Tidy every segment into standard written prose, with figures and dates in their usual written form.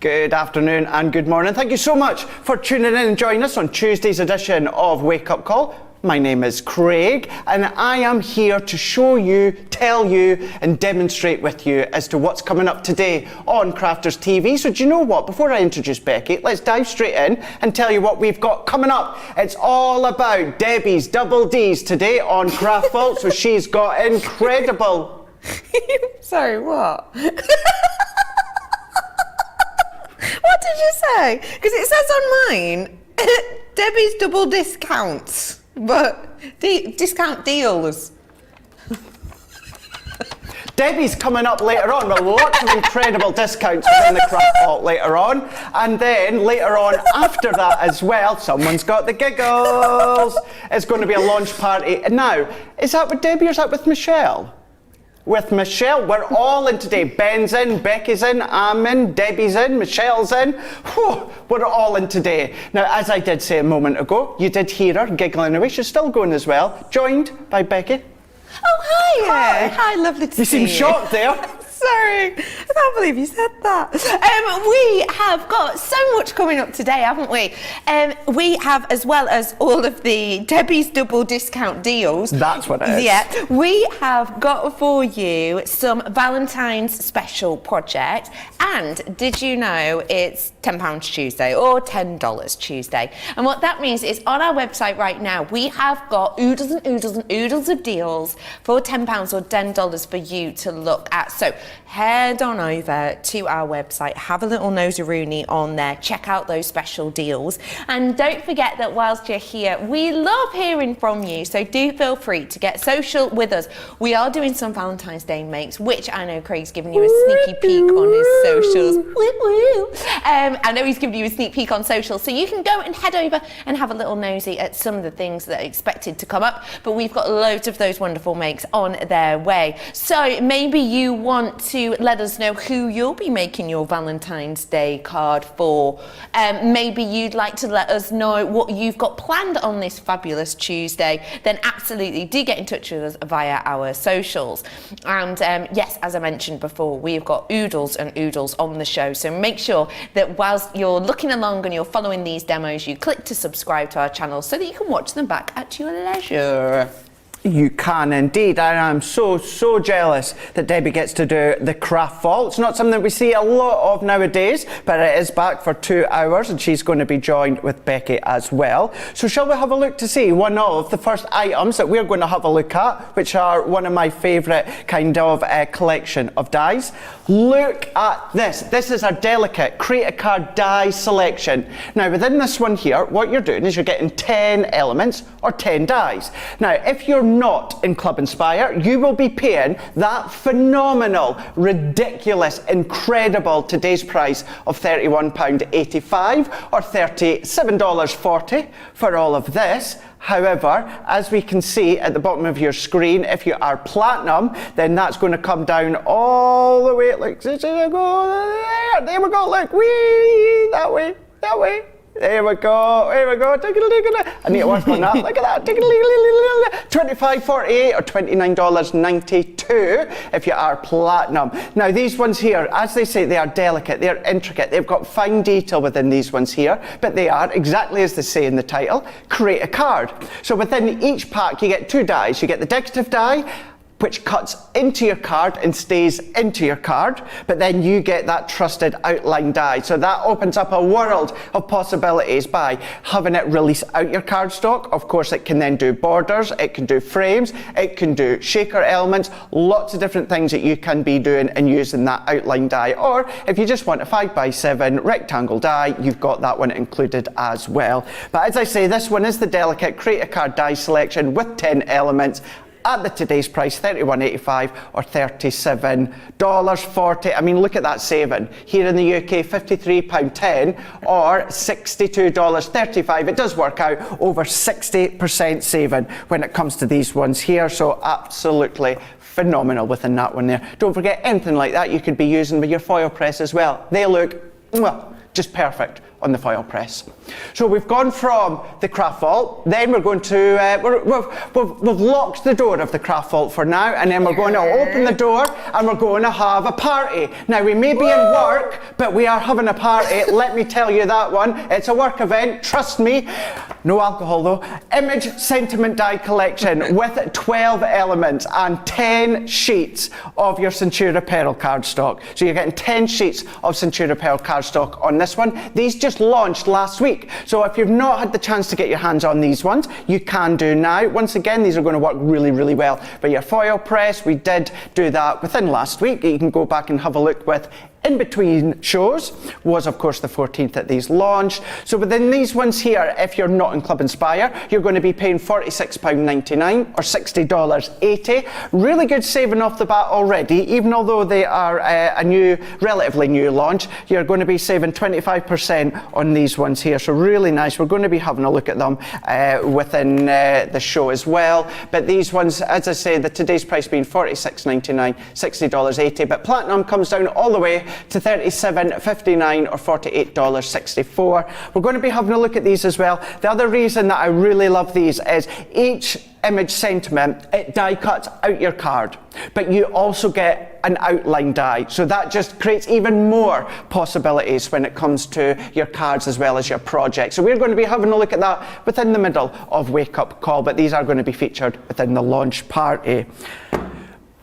Good afternoon and good morning. Thank you so much for tuning in and joining us on Tuesday's edition of Wake Up Call. My name is Craig and I am here to show you, tell you and demonstrate with you as to what's coming up today on Crafters TV. So do you know what? Before I introduce Becky, let's dive straight in and tell you what we've got coming up. It's all about Debbie's Double D's today on Craft Vault. So she's got incredible... Sorry, what? What did you say? Because it says on mine, Debbie's double discounts, but discount deals. Debbie's coming up later on with lots of incredible discounts within the Craft Vault later on. And then later on after that as well, someone's got the giggles. It's going to be a launch party. Now, is that with Debbie or is that with Michelle? With Michelle, we're all in today. Ben's in, Becky's in, I'm in, Debbie's in, Michelle's in. Whew, we're all in today. Now, as I did say a moment ago, you did hear her giggling away. She's still going as well, joined by Becky. Oh, hi. Hi, lovely to see you. You seem shocked there. Sorry, I can't believe you said that. We have got so much coming up today, haven't we? We have, as well as all of the Debbie's double discount deals. That's what it is. Yeah, we have got for you some Valentine's special project. And did you know it's £10 Tuesday or $10 Tuesday? And what that means is on our website right now, we have got oodles and oodles and oodles of deals for £10 or $10 for you to look at. So head on over to our website, have a little nosy-rooney on there, check out those special deals. And don't forget that whilst you're here, we love hearing from you. So do feel free to get social with us. We are doing some Valentine's Day makes, which I know Craig's given you a sneaky peek on his socials. I know he's given you a sneak peek on socials, so you can go and head over and have a little nosy at some of the things that are expected to come up. But we've got loads of those wonderful makes on their way. So maybe you want to let us know who you'll be making your Valentine's Day card for. Maybe you'd like to let us know what you've got planned on this fabulous Tuesday. Then absolutely do get in touch with us via our socials. And yes, as I mentioned before, we've got oodles and oodles on the show. So make sure that whilst you're looking along and you're following these demos, you click to subscribe to our channel so that you can watch them back at your leisure. You can indeed. I am so jealous that Debbie gets to do the Craft Vault. It's not something that we see a lot of nowadays, but it is back for 2 hours and she's going to be joined with Becky as well. So shall we have a look to see one of the first items that we're going to have a look at, which are one of my favourite kind of collection of dies. Look at this. This is our delicate Create a Card die selection. Now within this one here, what you're doing is you're getting 10 elements or 10 dies. Now if you're not in Club Inspire, you will be paying that phenomenal, ridiculous, incredible today's price of £31.85 or $37.40 for all of this. However, as we can see at the bottom of your screen, if you are platinum, then that's going to come down all the way. Look, there we go, look, wee, that way. There we go. I need to work on that. Look at that. $25.48 or $29.92 if you are platinum. Now these ones here, as they say, they are delicate, they're intricate, they've got fine detail within these ones here, but they are, exactly as they say in the title, create a card. So within each pack you get 2 dies. You get the decorative die, which cuts into your card and stays into your card, but then you get that trusted outline die. So that opens up a world of possibilities by having it release out your cardstock. Of course, it can then do borders, it can do frames, it can do shaker elements, lots of different things that you can be doing and using that outline die. Or if you just want a 5x7 rectangle die, you've got that one included as well. But as I say, this one is the delicate Create a Card die selection with 10 elements. At the today's price, $31.85 or $37.40. I mean, look at that saving. Here in the UK, £53.10 or $62.35. It does work out over 60% saving when it comes to these ones here. So absolutely phenomenal within that one there. Don't forget, anything like that you could be using with your foil press as well. They look, well, just perfect on the foil press. So we've gone from the craft vault, then we're going to, we've locked the door of the craft vault for now, and then we're going to open the door and we're going to have a party. Now we may be in work, but we are having a party, let me tell you that one. It's a work event, trust me. No alcohol though. Image Sentiment Die collection with 12 elements and 10 sheets of your Centura Pearl cardstock. So you're getting 10 sheets of Centura Pearl cardstock on this one. These just launched last week. So if you've not had the chance to get your hands on these ones, you can do now. Once again, these are going to work really, really well. But your foil press, we did do that within last week. You can go back and have a look with in between shows was of course the 14th that these launched. So within these ones here, if you're not in Club Inspire, you're going to be paying £46.99 or $60.80. Really good saving off the bat already, even although they are a relatively new launch. You're going to be saving 25% on these ones here, so really nice. We're going to be having a look at them within the show as well. But these ones, as I say, the today's price being £46.99, $60.80, but Platinum comes down all the way to $37.59 or $48.64. We're going to be having a look at these as well. The other reason that I really love these is each Image Sentiment, it die cuts out your card, but you also get an outline die, so that just creates even more possibilities when it comes to your cards as well as your project. So we're going to be having a look at that within the middle of Wake Up Call, but these are going to be featured within the launch party.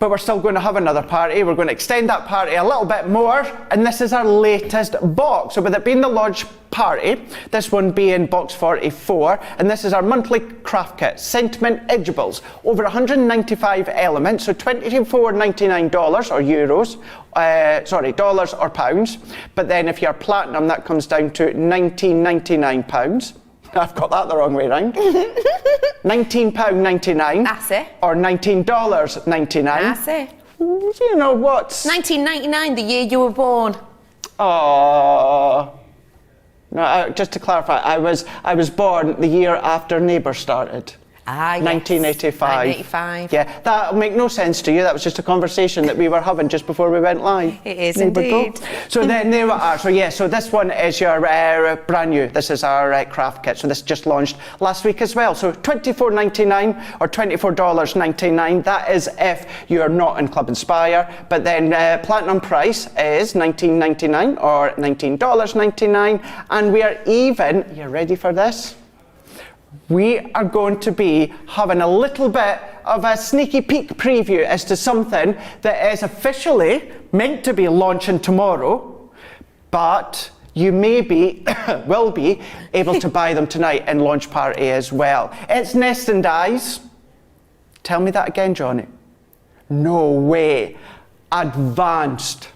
But we're still going to have another party. We're going to extend that party a little bit more, and this is our latest box. So with it being the launch party, this one being box 44, and this is our monthly craft kit, Sentiment Edgeables, over 195 elements, so $24.99 or euros, dollars or pounds. But then if you're platinum, that comes down to £19.99. I've got that the wrong way round. £19.99. That's it. Or $19.99. That's it. You know what? 1999, the year you were born. Oh. No, just to clarify, I was born the year after Neighbour started. Ah, yes. 1985. 1985. Yeah, that'll make no sense to you. That was just a conversation that we were having just before we went live. It is Neighbour indeed. Go. So then there we are. So yeah, so this one is your brand new. This is our craft kit. So this just launched last week as well. So $24.99 or $24.99. That is if you're not in Club Inspire. But then platinum price is $19.99 or $19.99. And we are even, you ready for this? We are going to be having a little bit of a sneaky peek preview as to something that is officially meant to be launching tomorrow, but you will be able to buy them tonight in launch party as well. It's Nest and Dies. Tell me that again, Johnny. No way. Advanced.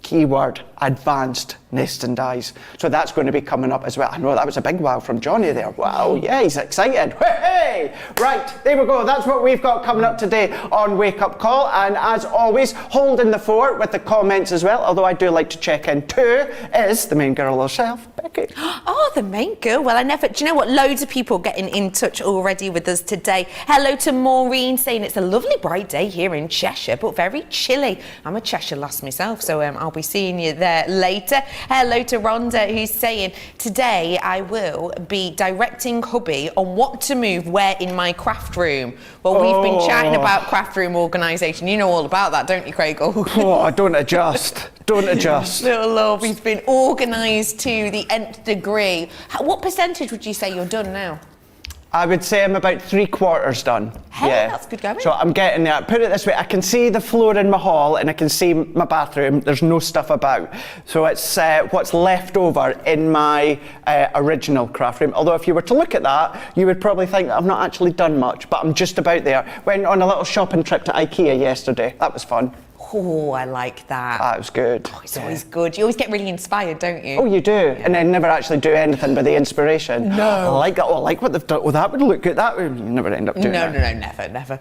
Keyword, advanced Nest and Dies. So that's going to be coming up as well. I know that was a big wow from Johnny there. Wow, yeah, he's excited. Hey! Right, there we go. That's what we've got coming up today on Wake Up Call. And as always, holding the fort with the comments as well, although I do like to check in too, is the main girl herself, Becky. Oh, the main girl. Well, do you know what? Loads of people getting in touch already with us today. Hello to Maureen saying it's a lovely bright day here in Cheshire, but very chilly. I'm a Cheshire lass myself, so I'll be seeing you there later. Hello to Rhonda, who's saying, today I will be directing hubby on what to move where in my craft room. Well, we've been chatting about craft room organisation. You know all about that, don't you, Craig? Oh, don't adjust. Don't adjust. Little love, he's been organised to the nth degree. What percentage would you say you're done now? I would say I'm about 3/4 done. Hey, yeah, that's good going. So I'm getting there. Put it this way, I can see the floor in my hall and I can see my bathroom. There's no stuff about. So it's what's left over in my original craft room. Although if you were to look at that, you would probably think that I've not actually done much, but I'm just about there. Went on a little shopping trip to IKEA yesterday. That was fun. Oh, I like that. That was good. Oh, it's always good. You always get really inspired, don't you? Oh, you do. Yeah. And then never actually do anything with the inspiration. No. I like that. Oh, I like what they've done. Oh, that would look good. That would, you never end up doing that. No, never.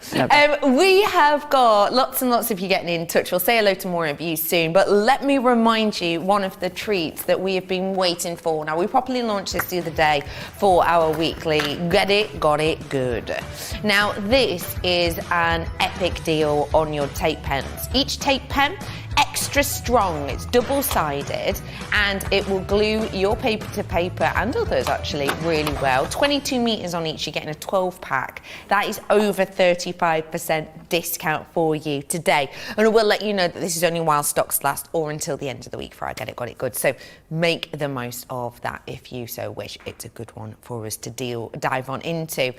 We have got lots and lots of you getting in touch. We'll say hello to more of you soon. But let me remind you one of the treats that we have been waiting for. Now, we properly launched this the other day for our weekly Get It, Got It, Good. Now, this is an epic deal on your tape pens. Each tape pen, extra extra strong. It's double-sided and it will glue your paper to paper and others actually really well. 22 meters on each, you're getting a 12 pack. That is over 35% discount for you today. And I will let you know that this is only while stocks last or until the end of the week for I Get It, Got It Good. So make the most of that if you so wish. It's a good one for us to dive on into.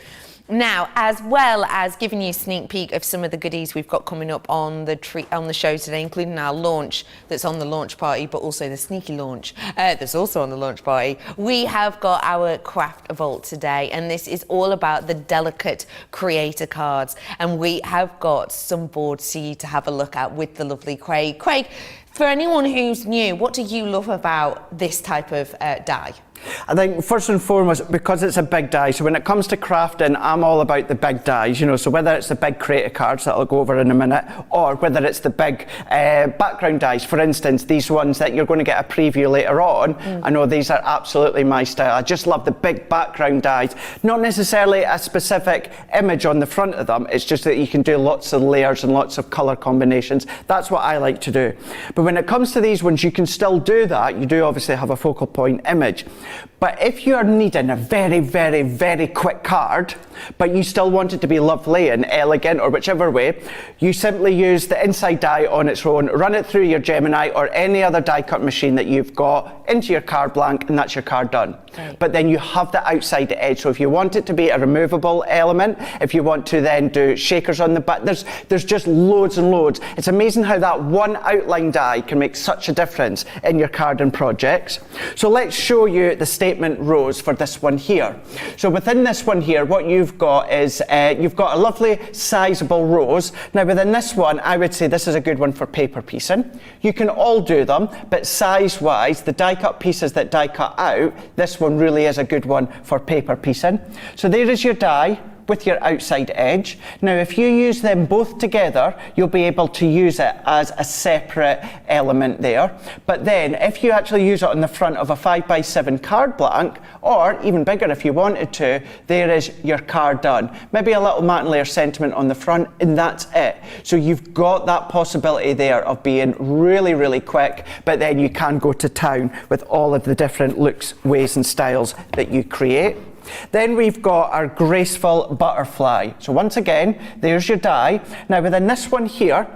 Now, as well as giving you a sneak peek of some of the goodies we've got coming up on the show today, including our launch that's on the launch party, but also the sneaky launch that's also on the launch party, we have got our craft vault today, and this is all about the delicate creator cards, and we have got some boards for you to have a look at with the lovely Craig. Craig, for anyone who's new, what do you love about this type of die? I think first and foremost, because it's a big die, so when it comes to crafting, I'm all about the big dies, you know, so whether it's the big creator cards that I'll go over in a minute, or whether it's the big background dies, for instance, these ones that you're going to get a preview later on, I know these are absolutely my style. I just love the big background dies, not necessarily a specific image on the front of them, it's just that you can do lots of layers and lots of colour combinations. That's what I like to do. But when it comes to these ones, you can still do that. You do obviously have a focal point image. But if you are needing a very, very, very quick card, but you still want it to be lovely and elegant or whichever way, you simply use the inside die on its own, run it through your Gemini or any other die cut machine that you've got into your card blank, and that's your card done. Okay. But then you have the outside edge. So if you want it to be a removable element, if you want to then do shakers on the back, there's just loads and loads. It's amazing how that one outline die can make such a difference in your card and projects. So let's show you the statement rows for this one here. So within this one here, what you've got is you've got a lovely sizable rows. Now within this one, I would say this is a good one for paper piecing. You can all do them, but size wise, the die cut pieces that die cut out, this one really is a good one for paper piecing. So there is your die with your outside edge. Now if you use them both together, you'll be able to use it as a separate element there. But then if you actually use it on the front of a 5x7 card blank, or even bigger if you wanted to, there is your card done. Maybe a little matte and layer sentiment on the front, and that's it. So you've got that possibility there of being really, really quick, but then you can go to town with all of the different looks, ways and styles that you create. Then we've got our graceful butterfly. So once again, there's your die. Now within this one here,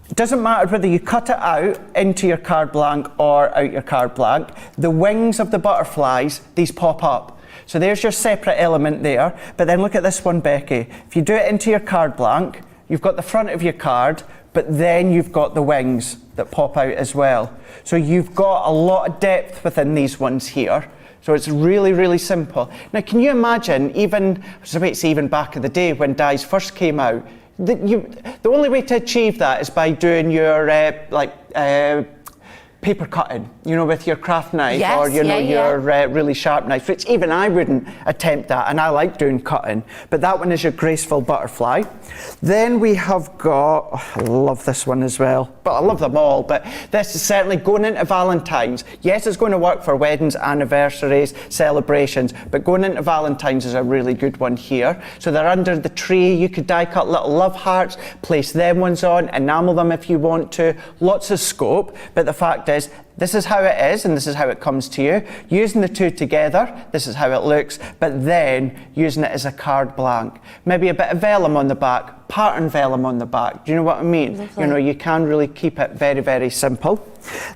it doesn't matter whether you cut it out into your card blank or out your card blank, the wings of the butterflies, these pop up. So there's your separate element there. But then look at this one, Becky. If you do it into your card blank, you've got the front of your card, but then you've got the wings that pop out as well. So you've got a lot of depth within these ones here. So it's really, really simple. Now, can you imagine, even back in the day when dies first came out, the only way to achieve that is by doing your paper cutting, you know, with your craft knife, yes, or your really sharp knife, which even I wouldn't attempt that, and I like doing cutting, but that one is your graceful butterfly. Then we have got, I love this one as well, but I love them all, but this is certainly going into Valentine's. Yes, it's going to work for weddings, anniversaries, celebrations, but going into Valentine's is a really good one here. So they're under the tree, you could die cut little love hearts, place them ones on, enamel them if you want to, lots of scope, but the fact is, this is how it is and this is how it comes to you. Using the two together, this is how it looks, but then using it as a card blank. Maybe a bit of vellum on the back, pattern vellum on the back. Do you know what I mean? Lovely. You know, you can really keep it very, very simple.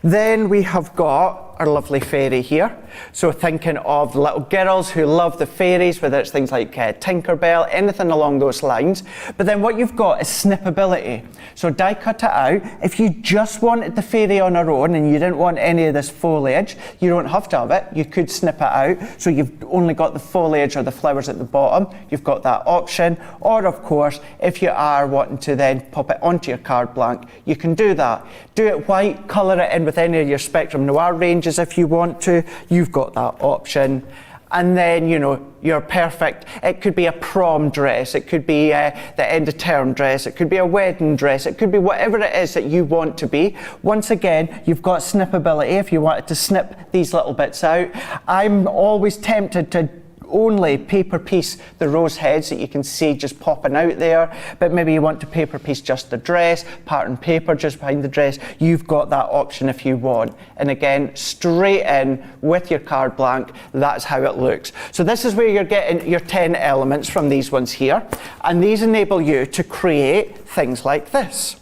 Then we have got our lovely fairy here. So thinking of little girls who love the fairies, whether it's things like Tinkerbell, anything along those lines. But then what you've got is snippability. So die cut it out. If you just wanted the fairy on her own and you didn't want any of this foliage, you don't have to have it. You could snip it out. So you've only got the foliage or the flowers at the bottom. You've got that option. Or of course, if you are wanting to then pop it onto your card blank, you can do that. Do it white, colour it in with any of your Spectrum Noir ranges if you want to. You've got that option. And then, you know, you're perfect. It could be a prom dress, it could be the end of term dress, it could be a wedding dress, it could be whatever it is that you want to be. Once again, you've got snippability if you wanted to snip these little bits out. I'm always tempted to only paper piece the rose heads that you can see just popping out there, but maybe you want to paper piece just the dress, pattern paper just behind the dress, you've got that option if you want. And again, straight in with your card blank, that's how it looks. So this is where you're getting your 10 elements from these ones here, and these enable you to create things like this.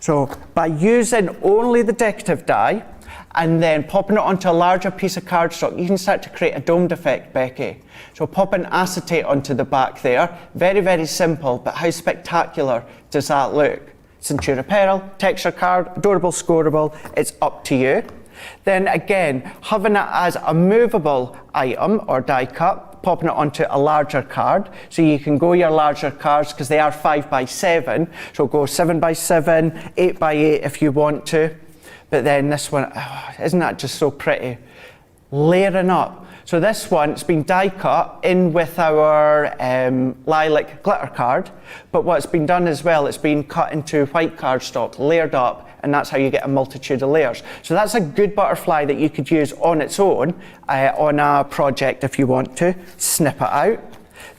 So by using only the decorative die and then popping it onto a larger piece of cardstock, you can start to create a domed effect, Becky. So popping acetate onto the back there, very, very simple, but how spectacular does that look? Centura Pearl, texture card, adorable, scoreable, it's up to you. Then again, having it as a movable item or die cut, popping it onto a larger card. So you can go your larger cards because they are 5x7. So go 7x7, 8x8 if you want to. But then this one, oh, isn't that just so pretty? Layering up. So this one, it's been die cut in with our lilac glitter card. But what's been done as well, it's been cut into white cardstock, layered up, and that's how you get a multitude of layers. So that's a good butterfly that you could use on its own on a project if you want to. Snip it out.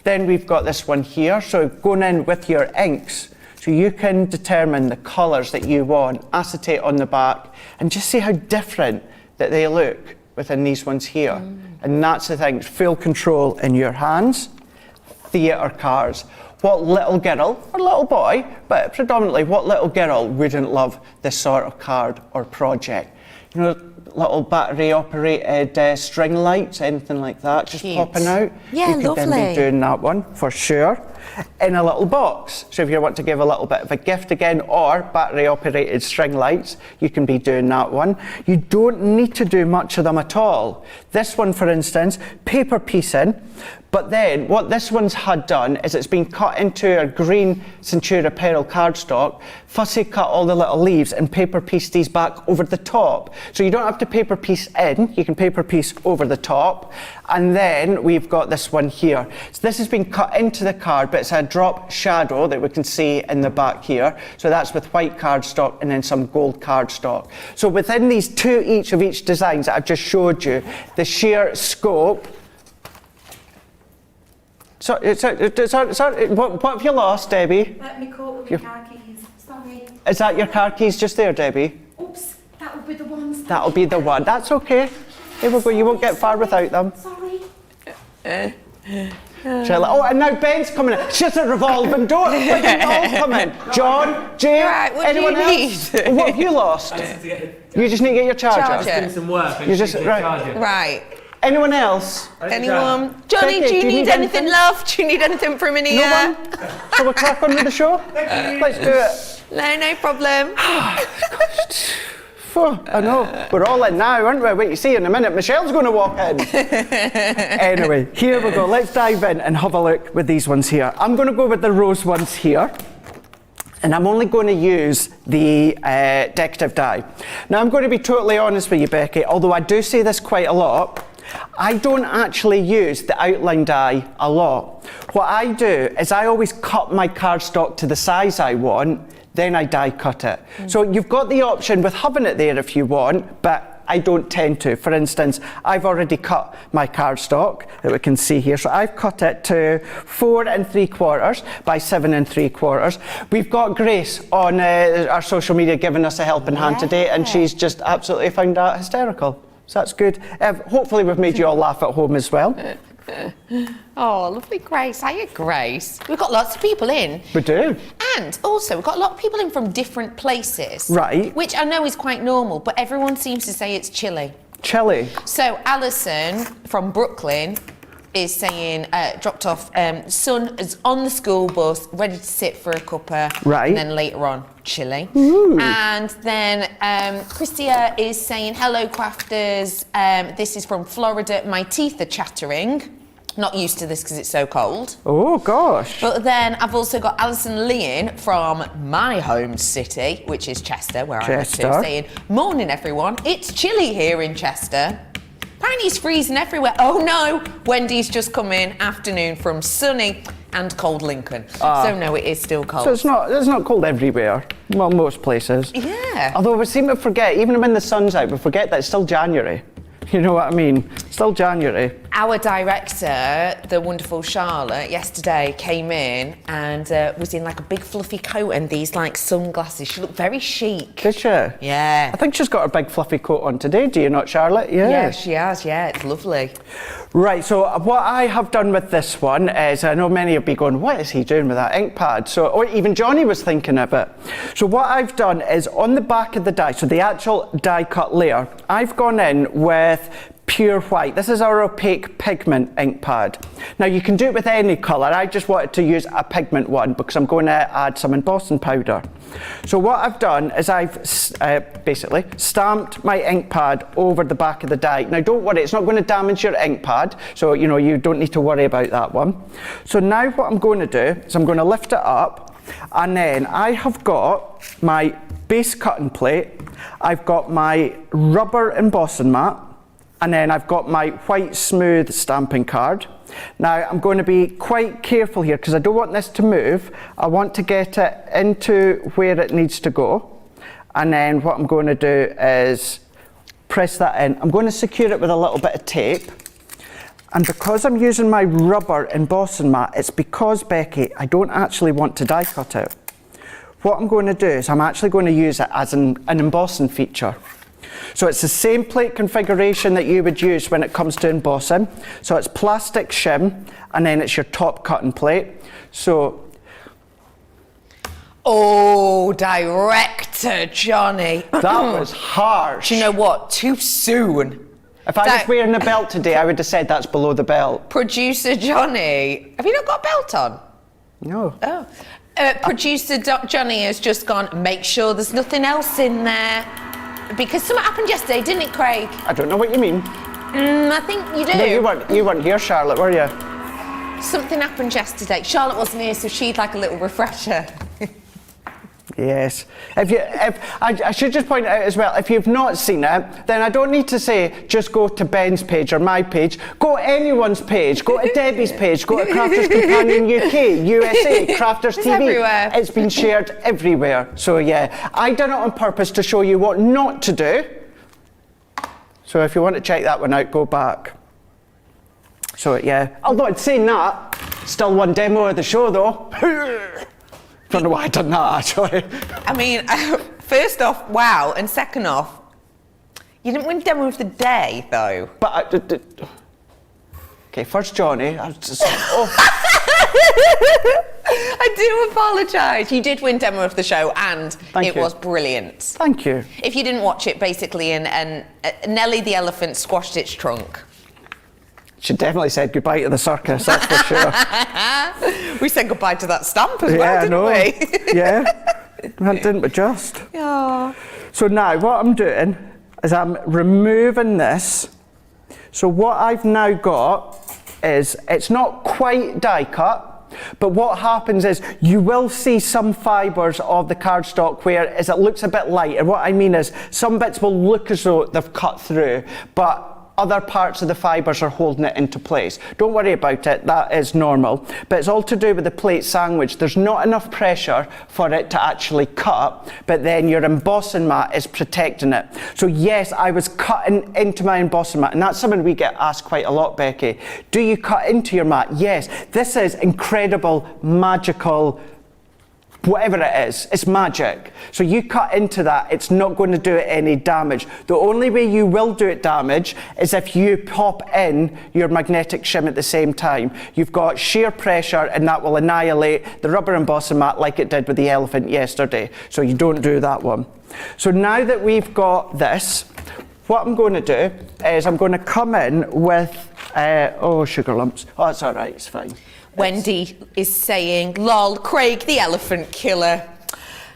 Then we've got this one here. So going in with your inks, so you can determine the colours that you want, acetate on the back, and just see how different that they look within these ones here. And that's the thing, full control in your hands. Theatre cards. What little girl, or little boy, but predominantly what little girl wouldn't love this sort of card or project? You know, little battery operated string lights, anything like that, just Cute. Popping out. Yeah, you could lovely. then be doing that one for sure. In a little box. So if you want to give a little bit of a gift again, or battery operated string lights, you can be doing that one. You don't need to do much of them at all. This one, for instance, paper piecing, but then what this one's had done is it's been cut into a green Centura Pearl cardstock, fussy cut all the little leaves and paper piece these back over the top. So you don't have to paper piece in, you can paper piece over the top. And then we've got this one here. So this has been cut into the card, but it's a drop shadow that we can see in the back here. So that's with white cardstock and then some gold cardstock. So within these two each of each designs that I've just showed you, the sheer scope. Sorry, what have you lost, Debbie? Let me coat with my car keys. Sorry. Is that your car keys just there, Debbie? Oops, that will be the ones. That'll be the one. That's okay. Here we go. You won't get far without them. Sorry. Oh, and now Ben's coming in. It's just a revolving door. Why didn't all come in? John, Jay, Right, what do anyone you else? need? What have you lost? You just need to get your charger. Charger. Doing some work and You just she's right. charging. Right. Anyone else? Anyone? Johnny, Becky, do you need anything, love? Do you need anything from in here? No one? Shall we crack on with the show? Let's do it. No problem. I know. We're all in now, aren't we? Wait, you see in a minute. Michelle's going to walk in. Anyway, here we go. Let's dive in and have a look with these ones here. I'm going to go with the rose ones here. And I'm only going to use the decorative die. Now, I'm going to be totally honest with you, Becky, although I do say this quite a lot. I don't actually use the outline die a lot. What I do is I always cut my cardstock to the size I want, then I die cut it. So you've got the option with having it there if you want, but I don't tend to. For instance, I've already cut my cardstock that we can see here. So I've cut it to 4 3/4 by 7 3/4. We've got Grace on our social media giving us a helping hand today, and she's just absolutely found that hysterical. So that's good. Hopefully we've made you all laugh at home as well. Oh, lovely Grace. Hiya, Grace. We've got lots of people in. We do. And also, we've got a lot of people in from different places. Right. Which I know is quite normal, but everyone seems to say it's chilly. Chilly. So Alison from Brooklyn is saying, dropped off, son is on the school bus, ready to sit for a cuppa. Right. And then later on, chilly. Ooh. And then Christia is saying, hello crafters, this is from Florida, my teeth are chattering. Not used to this because it's so cold. Oh, gosh. But then I've also got Alison Leon from my home city, which is Chester, where I live too, saying, morning everyone, it's chilly here in Chester. Apparently it's freezing everywhere. Oh no, Wendy's just come in, afternoon from sunny and cold Lincoln. So no, it is still cold. So it's not cold everywhere. Well, most places. Yeah. Although we seem to forget, even when the sun's out, we forget that it's still January. You know what I mean? Still January. Our director, the wonderful Charlotte, yesterday came in and was in like a big fluffy coat and these like sunglasses. She looked very chic. Did she? Yeah. I think she's got her big fluffy coat on today, do you not, Charlotte? Yeah. Yeah, she has, yeah, it's lovely. Right, so what I have done with this one is, I know many will be going, what is he doing with that ink pad? So, or even Johnny was thinking of it. So what I've done is on the back of the die, so the actual die cut layer, I've gone in with pure white. This is our opaque pigment ink pad. Now you can do it with any colour. I just wanted to use a pigment one because I'm going to add some embossing powder. So what I've done is I've basically stamped my ink pad over the back of the die. Now don't worry, it's not going to damage your ink pad, so you know you don't need to worry about that one. So now what I'm going to do is I'm going to lift it up, and then I have got my base cutting plate, I've got my rubber embossing mat, and then I've got my white smooth stamping card. Now I'm going to be quite careful here because I don't want this to move. I want to get it into where it needs to go. And then what I'm going to do is press that in. I'm going to secure it with a little bit of tape. And because I'm using my rubber embossing mat, it's because, Becky, I don't actually want to die cut it. What I'm going to do is I'm actually going to use it as an embossing feature. So it's the same plate configuration that you would use when it comes to embossing. So it's plastic shim, and then it's your top cutting plate. So, oh, director Johnny. that was harsh. Do you know what? Too soon. If I was wearing a belt today, I would have said that's below the belt. Producer Johnny, have you not got a belt on? No. Oh. Producer Johnny has just gone, make sure there's nothing else in there. Because something happened yesterday, didn't it, Craig? I don't know what you mean. I think you do. No, you weren't here, Charlotte, were you? Something happened yesterday. Charlotte wasn't here, so she'd like a little refresher. Yes. I should just point out as well, if you've not seen it, then I don't need to say just go to Ben's page or my page. Go to anyone's page. Go to Debbie's page. Go to Crafters Companion UK, USA, Crafters TV. Everywhere. It's been shared everywhere. So yeah, I done it on purpose to show you what not to do. So if you want to check that one out, go back. So yeah, although I'd say that, still one demo of the show though. Don't know why I done that actually. I mean, first off, wow, and second off, you didn't win demo of the day though. But okay, first Johnny. I do apologise. You did win demo of the show, and it was brilliant. Thank you. If you didn't watch it, basically, and Nelly the elephant squashed its trunk. She definitely said goodbye to the circus, that's for sure. We said goodbye to that stamp as well, didn't we? Yeah, that didn't we just? Yeah. So now what I'm doing is I'm removing this. So what I've now got is, it's not quite die cut, but what happens is you will see some fibres of the cardstock where it looks a bit light. And what I mean is some bits will look as though they've cut through, but other parts of the fibres are holding it into place. Don't worry about it, that is normal. But it's all to do with the plate sandwich. There's not enough pressure for it to actually cut, but then your embossing mat is protecting it. So yes, I was cutting into my embossing mat, and that's something we get asked quite a lot, Becky. Do you cut into your mat? Yes. This is incredible, magical, whatever it is, it's magic. So you cut into that, it's not going to do it any damage. The only way you will do it damage is if you pop in your magnetic shim at the same time. You've got shear pressure, and that will annihilate the rubber embossing mat like it did with the elephant yesterday. So you don't do that one. So now that we've got this, what I'm going to do is I'm going to come in with, sugar lumps. Oh, that's all right, it's fine. Wendy is saying, lol, Craig the elephant killer.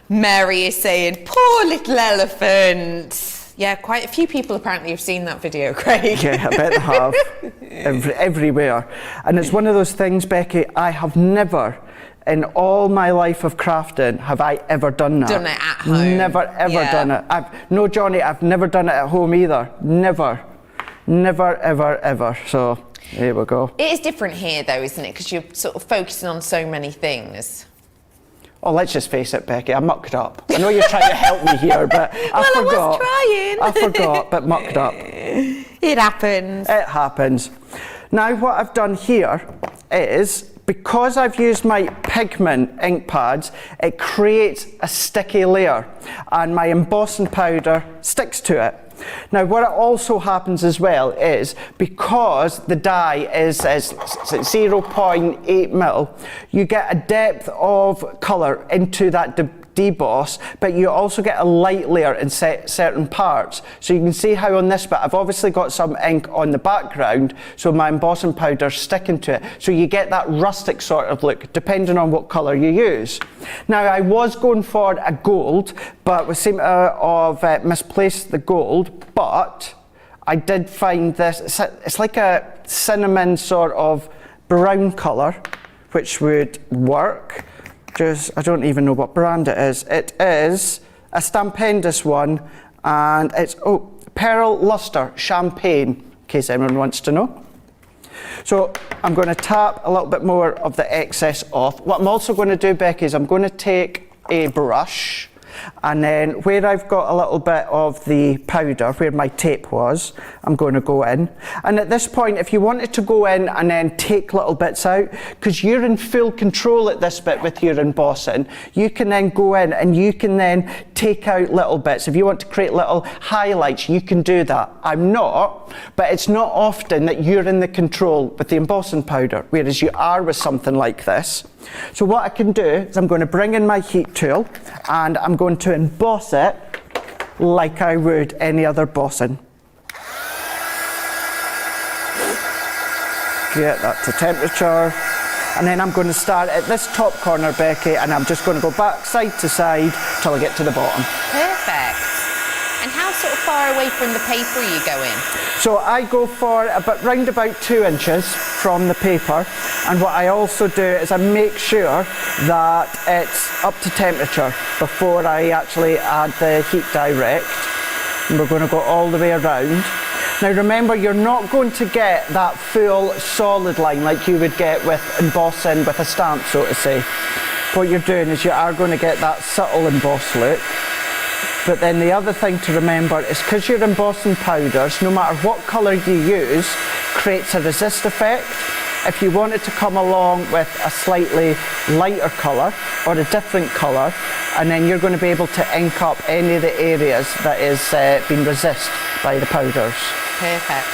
Mary is saying, poor little elephant. Yeah, quite a few people apparently have seen that video, Craig. Yeah, I bet they have. Everywhere. And it's one of those things, Becky, I have never, in all my life of crafting, have I ever done that. Done it at home. Never, ever done it. No, Johnny, I've never done it at home either. Never. Never, ever, ever. So, here we go. It is different here though, isn't it? Because you're sort of focusing on so many things. Oh, let's just face it, Becky, I mucked up. I know you're trying to help me here, but I forgot. I was trying. I forgot, but mucked up. It happens. It happens. Now what I've done here is, because I've used my pigment ink pads, it creates a sticky layer and my embossing powder sticks to it. Now what also happens as well is, because the dye is 0.8 mil, you get a depth of colour into that deboss, but you also get a light layer in certain parts. So you can see how on this bit I've obviously got some ink on the background, so my embossing powder's sticking to it. So you get that rustic sort of look depending on what colour you use. Now I was going for a gold, but we seem to have misplaced the gold, but I did find this, it's like a cinnamon sort of brown colour, which would work. I don't even know what brand it is. It is a Stampendous one, and it's Pearl Luster Champagne, in case anyone wants to know. So I'm going to tap a little bit more of the excess off. What I'm also going to do, Becky, is I'm going to take a brush, and then where I've got a little bit of the powder, where my tape was, I'm going to go in. And at this point, if you wanted to go in and then take little bits out, because you're in full control at this bit with your embossing, you can then go in and you can then take out little bits. If you want to create little highlights, you can do that. I'm not, but it's not often that you're in the control with the embossing powder, whereas you are with something like this. So what I can do is I'm going to bring in my heat tool and I'm going to emboss it like I would any other bossing. Get that to temperature, and then I'm going to start at this top corner, Becky, and I'm just going to go back side to side till I get to the bottom. Perfect. And how sort of far away from the paper are you going? So I go for round about 2 inches from the paper, and what I also do is I make sure that it's up to temperature before I actually add the heat direct. And we're going to go all the way around. Now remember, you're not going to get that full solid line like you would get with embossing with a stamp, so to say. What you're doing is you are going to get that subtle emboss look. But then the other thing to remember is, because your embossing powders, no matter what colour you use, creates a resist effect. If you wanted to come along with a slightly lighter colour or a different colour, and then you're going to be able to ink up any of the areas that is being resist by the powders. Perfect.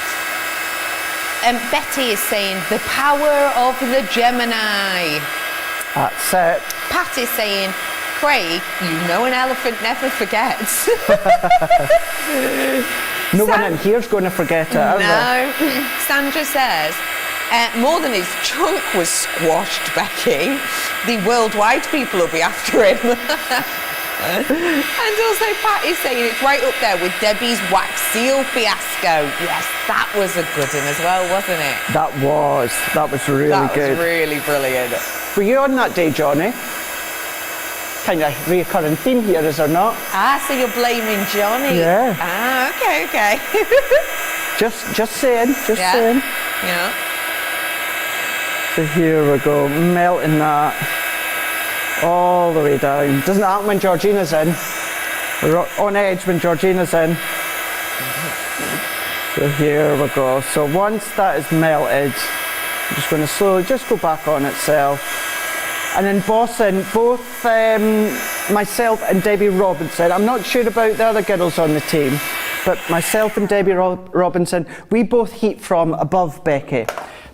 Betty is saying the power of the Gemini. That's it. Pat is saying, Craig, you know an elephant never forgets. No one in here's going to forget it, are they? No. Sandra says, more than his chunk was squashed, Becky. The worldwide people will be after him. And also Pat is saying it's right up there with Debbie's wax seal fiasco. Yes, that was a good one as well, wasn't it? That was really good. That was really brilliant. Were you on that day, Johnny? Kind of recurring theme here, is there not? Ah, so you're blaming Johnny? Yeah. Ah, okay. Just saying, saying. Yeah. So here we go, melting that all the way down. Doesn't happen when Georgina's in. We're on edge when Georgina's in. So here we go. So once that is melted, I'm just going to slowly just go back on itself. And embossing, both myself and Debbie Robinson, I'm not sure about the other girls on the team, but myself and Debbie Robinson, we both heat from above, Becky.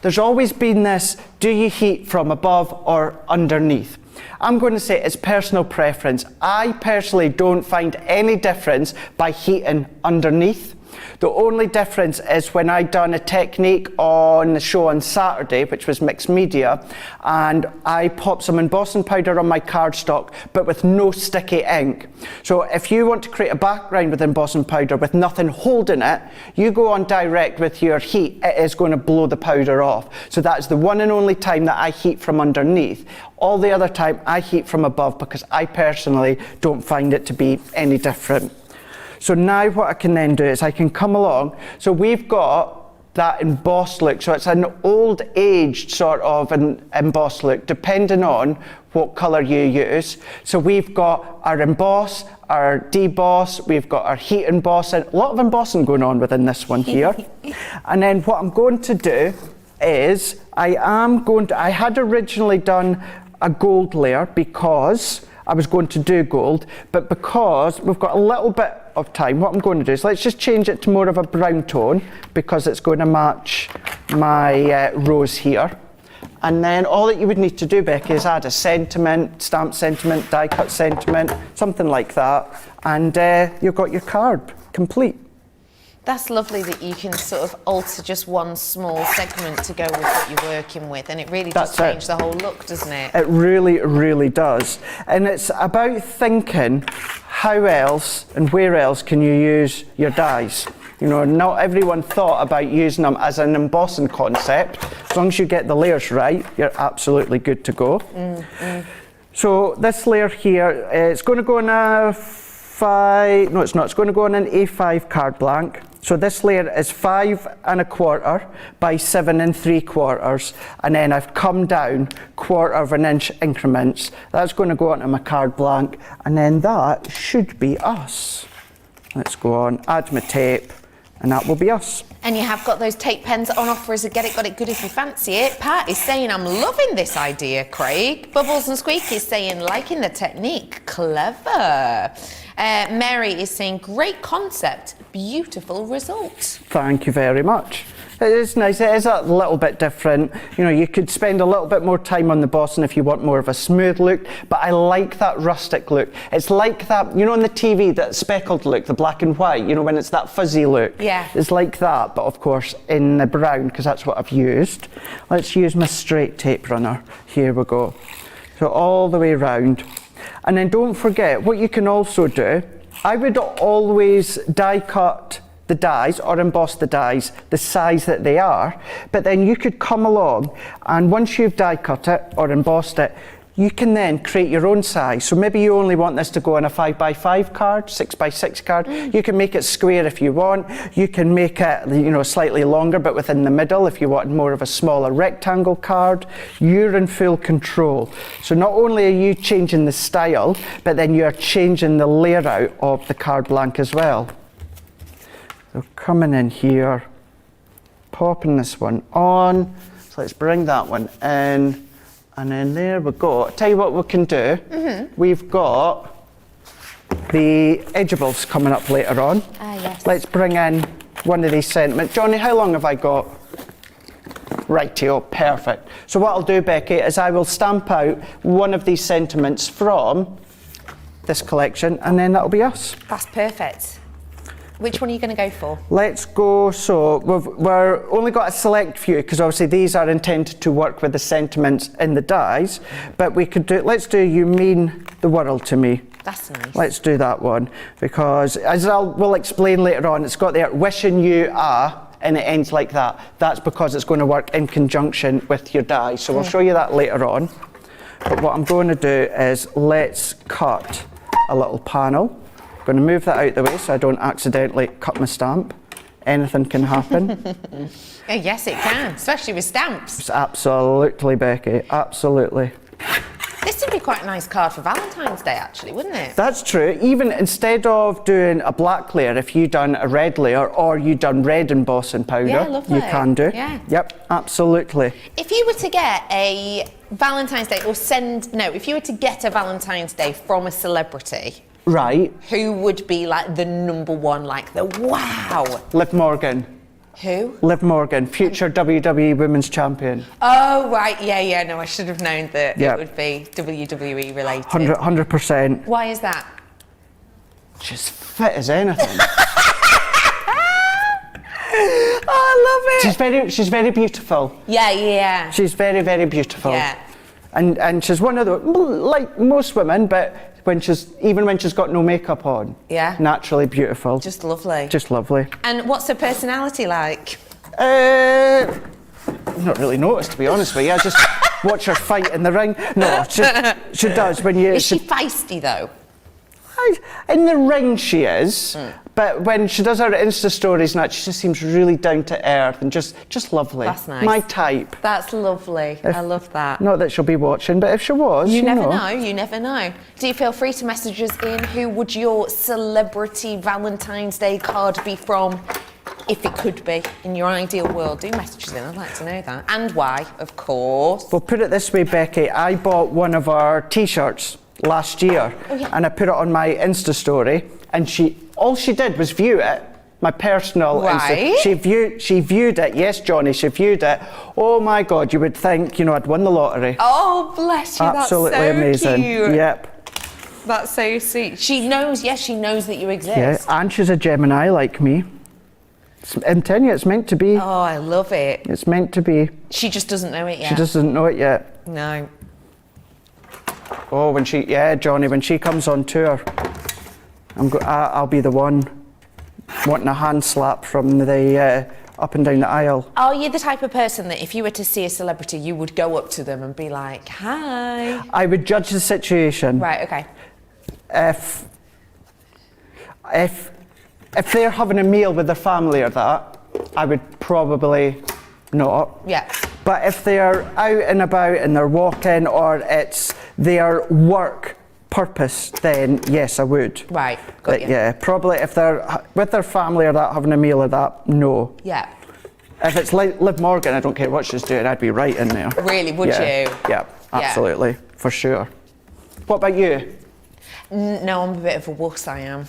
There's always been this, do you heat from above or underneath? I'm going to say it's personal preference. I personally don't find any difference by heating underneath. The only difference is when I done a technique on the show on Saturday, which was mixed media, and I popped some embossing powder on my cardstock, but with no sticky ink. So if you want to create a background with embossing powder with nothing holding it, you go on direct with your heat, it is going to blow the powder off. So that's the one and only time that I heat from underneath. All the other time I heat from above, because I personally don't find it to be any different. So now what I can then do is I can come along. So we've got that embossed look. So it's an old aged sort of an embossed look, depending on what colour you use. So we've got our emboss, our deboss, we've got our heat embossing. A lot of embossing going on within this one here. And then what I'm going to do is I had originally done a gold layer because I was going to do gold, but because we've got a little bit of time, what I'm going to do is let's just change it to more of a brown tone because it's going to match my rose here. And then all that you would need to do, Becky, is add a sentiment, stamp sentiment, die cut sentiment, something like that, and you've got your card complete. That's lovely that you can sort of alter just one small segment to go with what you're working with, and it really does change the whole look, doesn't it? It really, really does. And it's about thinking how else and where else can you use your dies. You know, not everyone thought about using them as an embossing concept. As long as you get the layers right, you're absolutely good to go. So this layer here, it's going to go on a no it's not, it's going to go on an A5 card blank. So this layer is 5 1/4 by 7 3/4, and then I've come down 1/4 of an inch increments. That's going to go onto my card blank, and then that should be us. Let's go on, add my tape, and that will be us. And you have got those tape pens on offer as a get it, got it good if you fancy it. Pat is saying, I'm loving this idea, Craig. Bubbles and Squeak is saying, liking the technique, clever. Mary is saying, great concept, beautiful results. Thank you very much. It is nice, it is a little bit different. You know, you could spend a little bit more time on the bossing if you want more of a smooth look, but I like that rustic look. It's like that, you know, on the TV, that speckled look, the black and white, you know, when it's that fuzzy look. Yeah. It's like that, but of course in the brown, because that's what I've used. Let's use my straight tape runner. Here we go. So all the way round. And then don't forget, what you can also do, I would always die cut the dies or emboss the dies the size that they are, but then you could come along and once you've die cut it or embossed it, you can then create your own size. So maybe you only want this to go on a 5x5 card, 6x6 card. You can make it square if you want. You can make it, you know, slightly longer, but within the middle if you want more of a smaller rectangle card. You're in full control. So not only are you changing the style, but then you're changing the layout of the card blank as well. So coming in here, popping this one on. So let's bring that one in. And then there we go. I'll tell you what we can do. We've got the edibles coming up later on. Yes. Let's bring in one of these sentiments. Johnny, how long have I got? Rightio, perfect. So what I'll do, Becky, is I will stamp out one of these sentiments from this collection, and then that'll be us. That's perfect. Which one are you going to go for? Let's go, so we're only got a select few because obviously these are intended to work with the sentiments in the dies, but we could do, let's do You Mean the World to Me. That's nice. Let's do that one because as we'll explain later on, it's got there wishing you a, and it ends like that. That's because it's going to work in conjunction with your die. So we'll show you that later on. But what I'm going to do is let's cut a little panel. I'm going to move that out the way so I don't accidentally cut my stamp. Anything can happen. Yes, it can, especially with stamps. Absolutely, Becky, absolutely. This would be quite a nice card for Valentine's Day, actually, wouldn't it? That's true. Even instead of doing a black layer, if you done a red layer or you done red embossing powder, Yeah, lovely. you can do. Yeah. Yep, absolutely. If you were to get a Valentine's Day, if you were to get a Valentine's Day from a celebrity, Right. who would be like the number one, like the wow? Liv Morgan. Who? Liv Morgan, future WWE Women's Champion. Oh, right, yeah, no, I should have known that Yeah. it would be WWE related. 100%. Why is that? She's fit as anything. Oh, I love it. She's very beautiful. Yeah. She's very, very beautiful. Yeah. And she's one of the, like most women, but even when she's got no makeup on. Yeah. Naturally beautiful. Just lovely. Just lovely. And what's her personality like? Not really noticed, to be honest with you. I just watch her fight in the ring. No, she does when you. Is she feisty though? In the ring she is, but when she does her Insta stories and that, she just seems really down to earth and just lovely. That's nice. My type. That's lovely. I love that. Not that she'll be watching, but if she was, You never know. You never know. Do you feel free to message us in? Who would your celebrity Valentine's Day card be from? if it could be in your ideal world, do message us in. I'd like to know that. And why, of course. Well, put it this way, Becky. I bought one of our T-shirts last year, and I put it on my Insta story, and all she did was view it. My personal Right. Insta. She viewed it. Yes, Johnny, she viewed it. Oh my God, you would think, I'd won the lottery. Oh, bless you. Absolutely that's so amazing. cute. Yep. That's so sweet. She knows that you exist. Yeah, and she's a Gemini like me. I'm telling you, it's meant to be. Oh, I love it. It's meant to be. She just doesn't know it yet. She just doesn't know it yet. No. Oh, Johnny, when she comes on tour, I'll be the one wanting a hand slap from the up and down the aisle. Are you the type of person that if you were to see a celebrity, you would go up to them and be like, hi? I would judge the situation. Right, okay. If they're having a meal with their family or that, I would probably not. Yeah. But if they're out and about and they're walking or it's their work purpose, then yes, I would. Right, got But you. yeah, probably if they're with their family or that, having a meal or that, no. Yeah. If it's like Liv Morgan, I don't care what she's doing, I'd be right in there. Really, would Yeah. you? Yeah, absolutely, for sure. What about you? No, I'm a bit of a wuss, I am.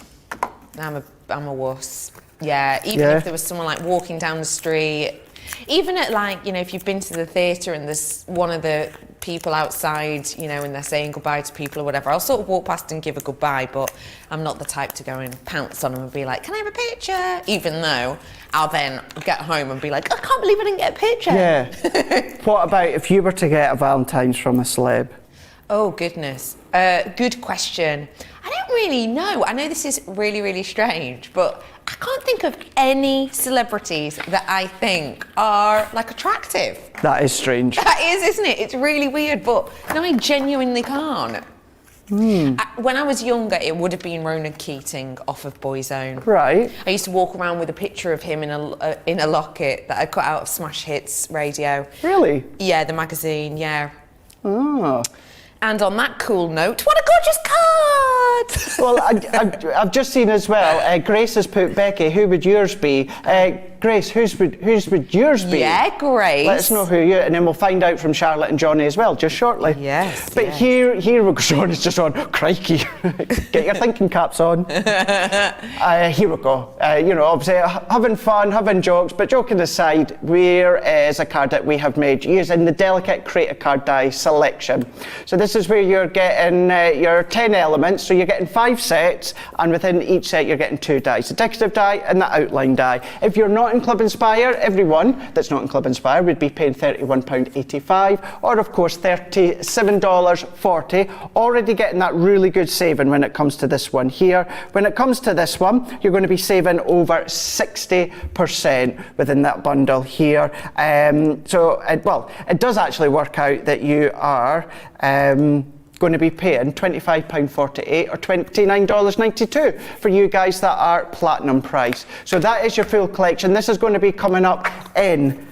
I'm a wuss. Yeah, even Yeah. if there was someone like walking down the street, even at like, if you've been to the theatre and there's one of the people outside, and they're saying goodbye to people or whatever, I'll sort of walk past and give a goodbye, but I'm not the type to go and pounce on them and be like, can I have a picture? Even though I'll then get home and be like, I can't believe I didn't get a picture. Yeah. What about if you were to get a Valentine's from a celeb? Oh, goodness. Good question. I don't really know. I know this is really, really strange, but I can't think of any celebrities that I think are, attractive. That is strange. That is, isn't it? It's really weird, but no, I genuinely can't. When I was younger, it would have been Ronan Keating off of Boyzone. Right. I used to walk around with a picture of him in a locket that I cut out of Smash Hits Radio. Really? Yeah, the magazine, yeah. Oh. And on that cool note, what a gorgeous card! Well, I've just seen as well, Grace has put, Becky, who would yours be? Grace, whose would yours be? Yeah, Grace. Let us know who you, and then we'll find out from Charlotte and Johnny as well, just shortly. Yes. But yes. here we go. Johnny's just on, crikey. Get your thinking caps on. Here we go. Obviously having fun, having jokes, but joking aside, here is a card that we have made using the delicate Create a Card die selection. So this is where you're getting your 10 elements, so you're getting 5 sets, and within each set you're getting 2 dies, the decorative die and the outline die. If you're not in Club Inspire, everyone that's not in Club Inspire would be paying £31.85, or of course $37.40, already getting that really good saving when it comes to this one here. When it comes to this one, you're going to be saving over 60% within that bundle here. It does actually work out that you are going to be paying £25.48 or $29.92 for you guys that are platinum price. So that is your full collection. This is going to be coming up in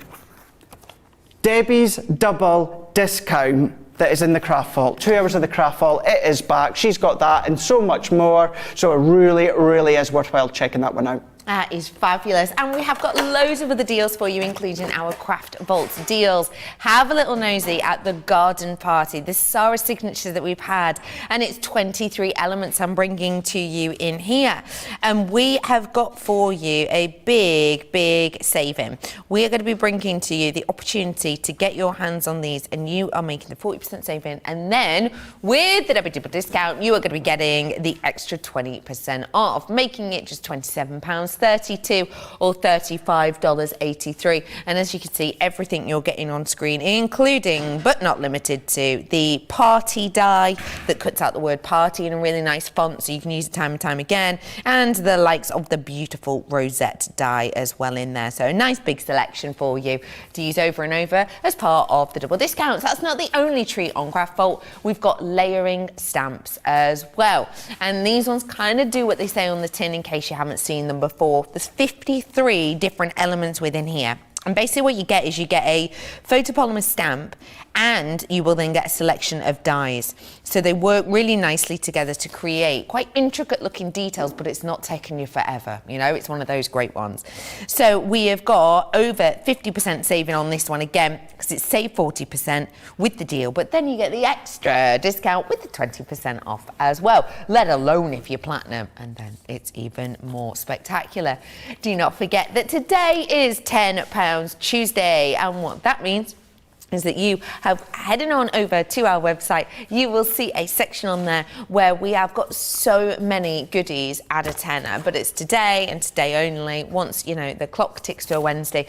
Debbie's double discount that is in the craft vault. 2 hours of the craft vault, it is back. She's got that and so much more. So it really, really is worthwhile checking that one out. That is fabulous. And we have got loads of other deals for you, including our Craft Vault deals. Have a little nosy at the garden party. This is our signature that we've had, and it's 23 elements I'm bringing to you in here. And we have got for you a big, big saving. We are going to be bringing to you the opportunity to get your hands on these, and you are making the 40% saving. And then with the double discount, you are going to be getting the extra 20% off, making it just £27.32 or $35.83. And as you can see, everything you're getting on screen, including but not limited to the party die that cuts out the word party in a really nice font so you can use it time and time again, and the likes of the beautiful rosette die as well in there. So a nice big selection for you to use over and over as part of the double discounts. That's not the only treat on Craft Vault. We've got layering stamps as well, and these ones kind of do what they say on the tin in case you haven't seen them before. There's 53 different elements within here. And basically what you get is you get a photopolymer stamp, and you will then get a selection of dies. So they work really nicely together to create quite intricate looking details, but it's not taking you forever. You know, it's one of those great ones. So we have got over 50% saving on this one again, because it's save 40% with the deal, but then you get the extra discount with the 20% off as well, let alone if you're platinum, and then it's even more spectacular. Do not forget that today is £10 Tuesday, and what that means is that you have heading on over to our website, you will see a section on there where we have got so many goodies at a tenner, but it's today and today only. Once, you know, the clock ticks to a Wednesday,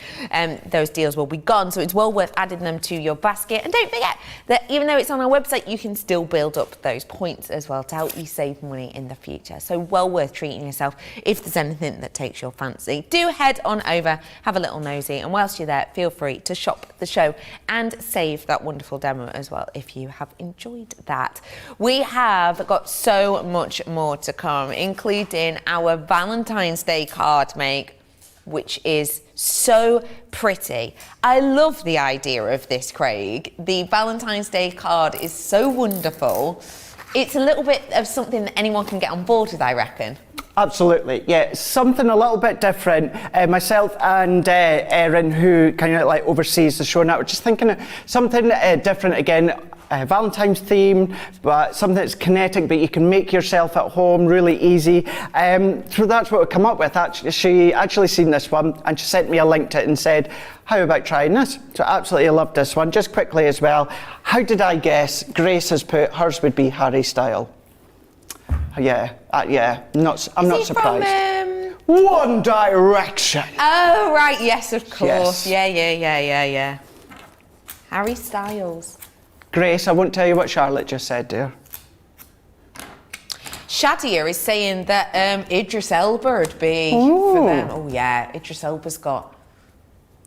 those deals will be gone. So it's well worth adding them to your basket. And don't forget that even though it's on our website, you can still build up those points as well to help you save money in the future. So well worth treating yourself if there's anything that takes your fancy. Do head on over, have a little nosy, and whilst you're there, feel free to shop the show and save that wonderful demo as well if you have enjoyed that. We have got so much more to come, including our Valentine's Day card make, which is so pretty. I love the idea of this, Craig. The Valentine's Day card is so wonderful. It's a little bit of something that anyone can get on board with, I reckon. Absolutely, yeah, something a little bit different. Myself and Erin, who kind of like oversees the show now, we're just thinking of something different again. Valentine's theme, but something that's kinetic, but you can make yourself at home really easy. So that's what we come up with. Actually, she actually seen this one and she sent me a link to it and said, how about trying this? So I absolutely loved this one. Just quickly as well, how did I guess Grace has put hers would be Harry style? Yeah, I'm not surprised. From, One Direction. Oh, right, yes, of course. Yes. Yeah. Harry Styles. Grace, I won't tell you what Charlotte just said, dear. Shadia is saying that Idris Elba would be for them. Oh, yeah, Idris Elba's got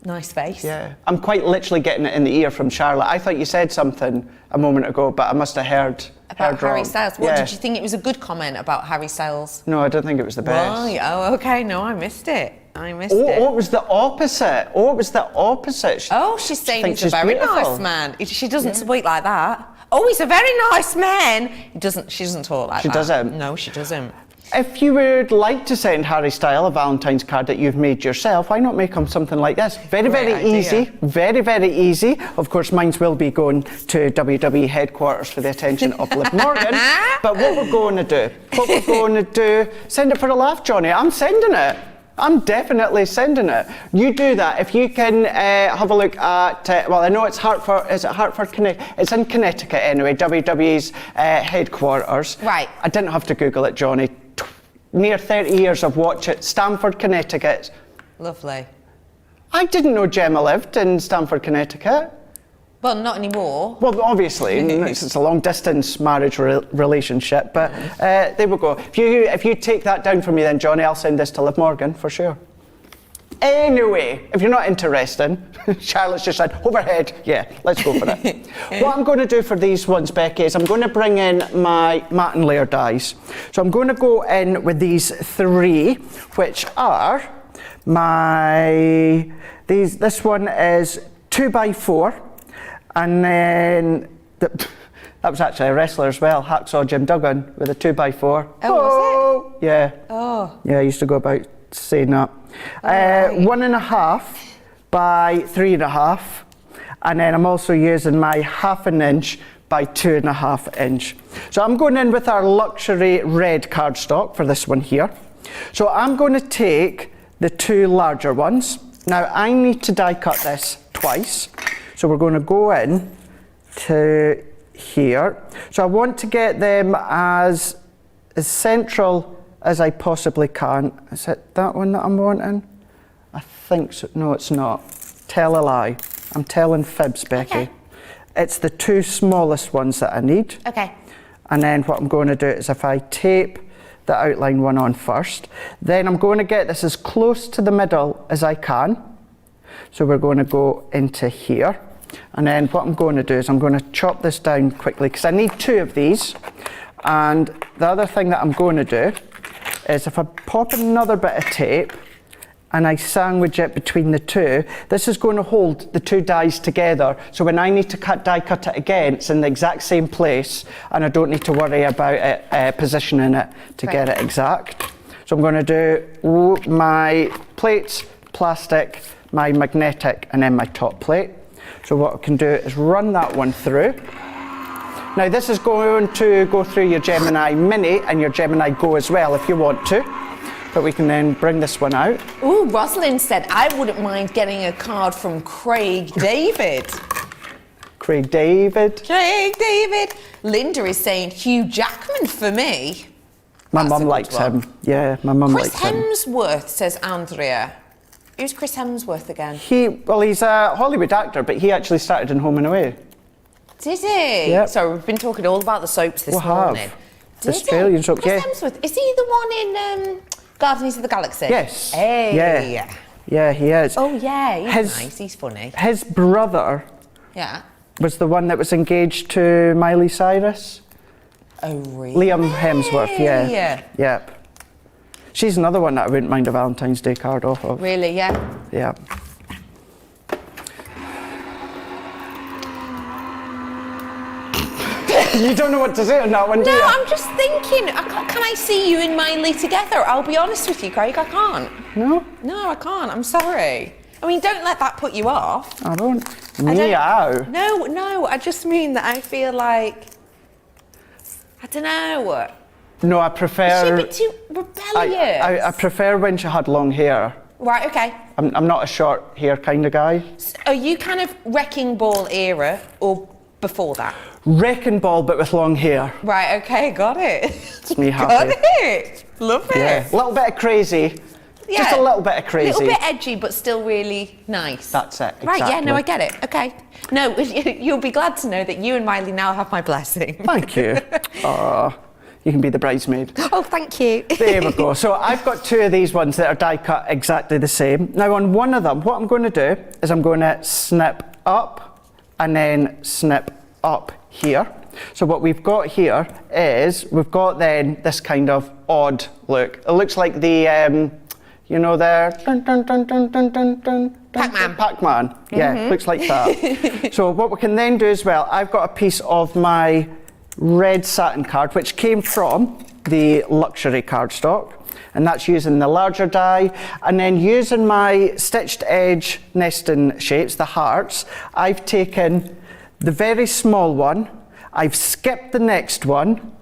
nice face. Yeah, I'm quite literally getting it in the ear from Charlotte. I thought you said something a moment ago, but I must have heard about Harry wrong. Styles. What, did you think it was a good comment about Harry Styles? No, I don't think it was the best. Right, oh, okay, no, I missed it. Oh, it was the opposite. She's saying he's a very beautiful. nice man. She doesn't speak like that. Oh, he's a very nice man. She doesn't talk like that. She doesn't? No, she doesn't. If you would like to send Harry Styles a Valentine's card that you've made yourself, why not make him something like this? Very easy. Very easy. Of course, mine will be going to WWE headquarters for the attention of Liv Morgan. But what we're going to do, send it for a laugh, Johnny. I'm sending it. I'm definitely sending it. You do that. If you can have a look at, well, I know it's Hartford, is it Hartford, Connecticut? It's in Connecticut anyway, WWE's headquarters. Right. I didn't have to Google it, Johnny. Near 30 years of watching Stamford, Connecticut. Lovely. I didn't know Gemma lived in Stamford, Connecticut. Well, not anymore. Well, obviously, it's a long-distance marriage relationship, but there we go. If you take that down for me then, Johnny, I'll send this to Liv Morgan, for sure. Anyway, if you're not interested, Charlotte's just said, overhead. Yeah, let's go for it. What I'm going to do for these ones, Becky, is I'm going to bring in my Matt and Laird dies. So I'm going to go in with these three, which are this one is 2x4, and then that was actually a wrestler as well, Hacksaw Jim Duggan, with a 2x4. Oh, was it? Yeah. Oh. Yeah, I used to go about saying that. 1.5 by 3.5, and then I'm also using my 1/2 inch by 2.5 inch. So I'm going in with our luxury red cardstock for this one here. So I'm going to take the two larger ones. Now I need to die cut this twice. So we're going to go in to here. So I want to get them as central as I possibly can. Is it that one that I'm wanting? I think so. No, it's not. Tell a lie. I'm telling fibs, Becky. Okay. It's the two smallest ones that I need. Okay. And then what I'm going to do is if I tape the outline one on first, then I'm going to get this as close to the middle as I can. So we're going to go into here. And then what I'm going to do is I'm going to chop this down quickly because I need two of these. And the other thing that I'm going to do is if I pop another bit of tape and I sandwich it between the two. This is going to hold the two dies together, so when I need to die cut it again, it's in the exact same place, and I don't need to worry about it, positioning it to get it exact. So I'm going to do my plates, plastic, my magnetic, and then my top plate. So what I can do is run that one through. Now this is going to go through your Gemini Mini and your Gemini Go as well if you want to. But we can then bring this one out. Ooh, Rosalind said, I wouldn't mind getting a card from Craig David. Craig David. Craig David. Linda is saying Hugh Jackman for me. My mum likes him. Yeah, my mum likes him. Chris Hemsworth, says Andrea. Who's Chris Hemsworth again? He's a Hollywood actor, but he actually started in Home and Away. Did he? Yep. So we've been talking all about the soaps this morning. Australian soap, Chris Hemsworth, is he the one in Guardians of the Galaxy? Yes. Hey. Yeah. Yeah, he is. Oh yeah, he's nice, he's funny. His brother was the one that was engaged to Miley Cyrus. Oh really? Liam Hemsworth, yeah. Yep. She's another one that I wouldn't mind a Valentine's Day card off of. Really, yeah? Yeah. You don't know what to say on that one, do you? No, I'm just thinking, can I see you and Miley together? I'll be honest with you, Craig, I can't. No? No, I can't, I'm sorry. I mean, don't let that put you off. I don't. Meow. No, I just mean that I feel like, I don't know. No, I prefer... Is she a bit too rebellious? I prefer when she had long hair. Right, okay. I'm not a short hair kind of guy. So are you kind of Wrecking Ball era or before that? Wrecking Ball, but with long hair. Right, okay, got it. It's me happy. Got it. Love it. Yeah, a little bit of crazy. Yeah. Just a little bit of crazy. A little bit edgy, but still really nice. That's it, exactly. Right, yeah, no, I get it. Okay. No, you'll be glad to know that you and Miley now have my blessing. Thank you. You can be the bridesmaid. Oh, thank you. There we go. So I've got two of these ones that are die cut exactly the same. Now on one of them, what I'm going to do is I'm going to snip up and then snip up here. So what we've got here is we've got then this kind of odd look. It looks like the, you know, there. Pac-Man. Pac-Man. Yeah, looks like that. So what we can then do as well, I've got a piece of my red satin card, which came from the luxury cardstock, and that's using the larger die, and then using my stitched edge nesting shapes, the hearts, I've taken the very small one, I've skipped the next one,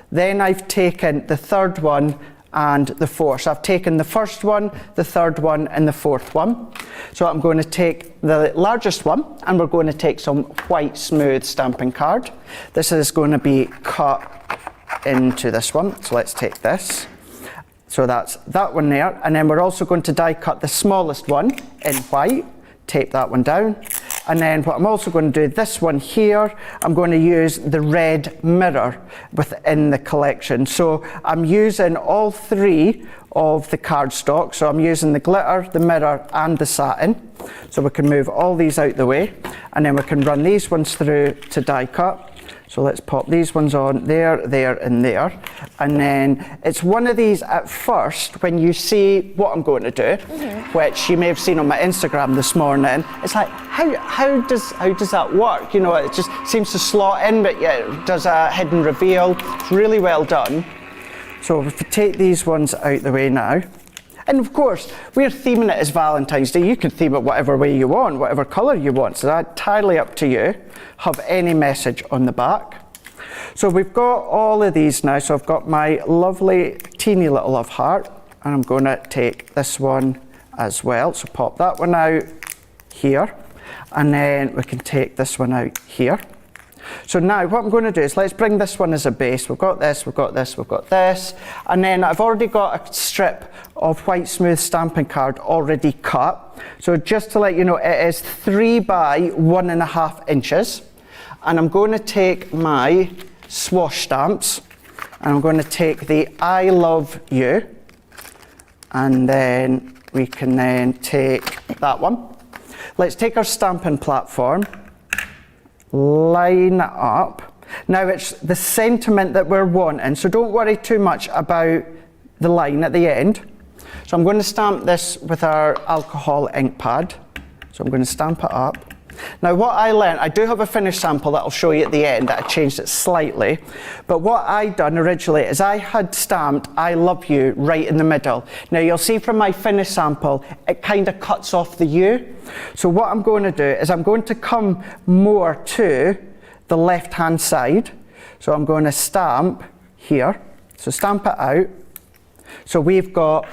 then I've taken the third one and the fourth. So I've taken the first one, the third one, and the fourth one. So I'm going to take the largest one, and we're going to take some white smooth stamping card. This is going to be cut into this one. So let's take this. So that's that one there, and then we're also going to die cut the smallest one in white. Tape that one down. And then what I'm also going to do, this one here, I'm going to use the red mirror within the collection. So I'm using all three of the cardstock. So I'm using the glitter, the mirror, and the satin. So we can move all these out the way, and then we can run these ones through to die cut. So let's pop these ones on there, there, and there. And then it's one of these at first, when you see what I'm going to do, which you may have seen on my Instagram this morning, it's like, how does that work? You know, it just seems to slot in, but yeah, it does a hidden reveal. It's really well done. So if we take these ones out the way now, and of course, we're theming it as Valentine's Day. You can theme it whatever way you want, whatever colour you want. So that's entirely up to you. Have any message on the back. So we've got all of these now. So I've got my lovely teeny little love heart, and I'm going to take this one as well. So pop that one out here, and then we can take this one out here. So now what I'm going to do is let's bring this one as a base. We've got this, we've got this, we've got this, and then I've already got a strip of white smooth stamping card already cut. So just to let you know, it is 3 by 1.5 inches, and I'm going to take my swash stamps, and I'm going to take the I love you, and then we can then take that one. Let's take our stamping platform, line it up. Now it's the sentiment that we're wanting, so don't worry too much about the line at the end. So I'm going to stamp this with our alcohol ink pad. So I'm going to stamp it up. Now what I learned, I do have a finished sample that I'll show you at the end that I changed it slightly, but what I done originally is I had stamped I love you right in the middle. Now you'll see from my finished sample it kind of cuts off the U. So what I'm going to do is I'm going to come more to the left hand side. So I'm going to stamp here, so stamp it out. So we've got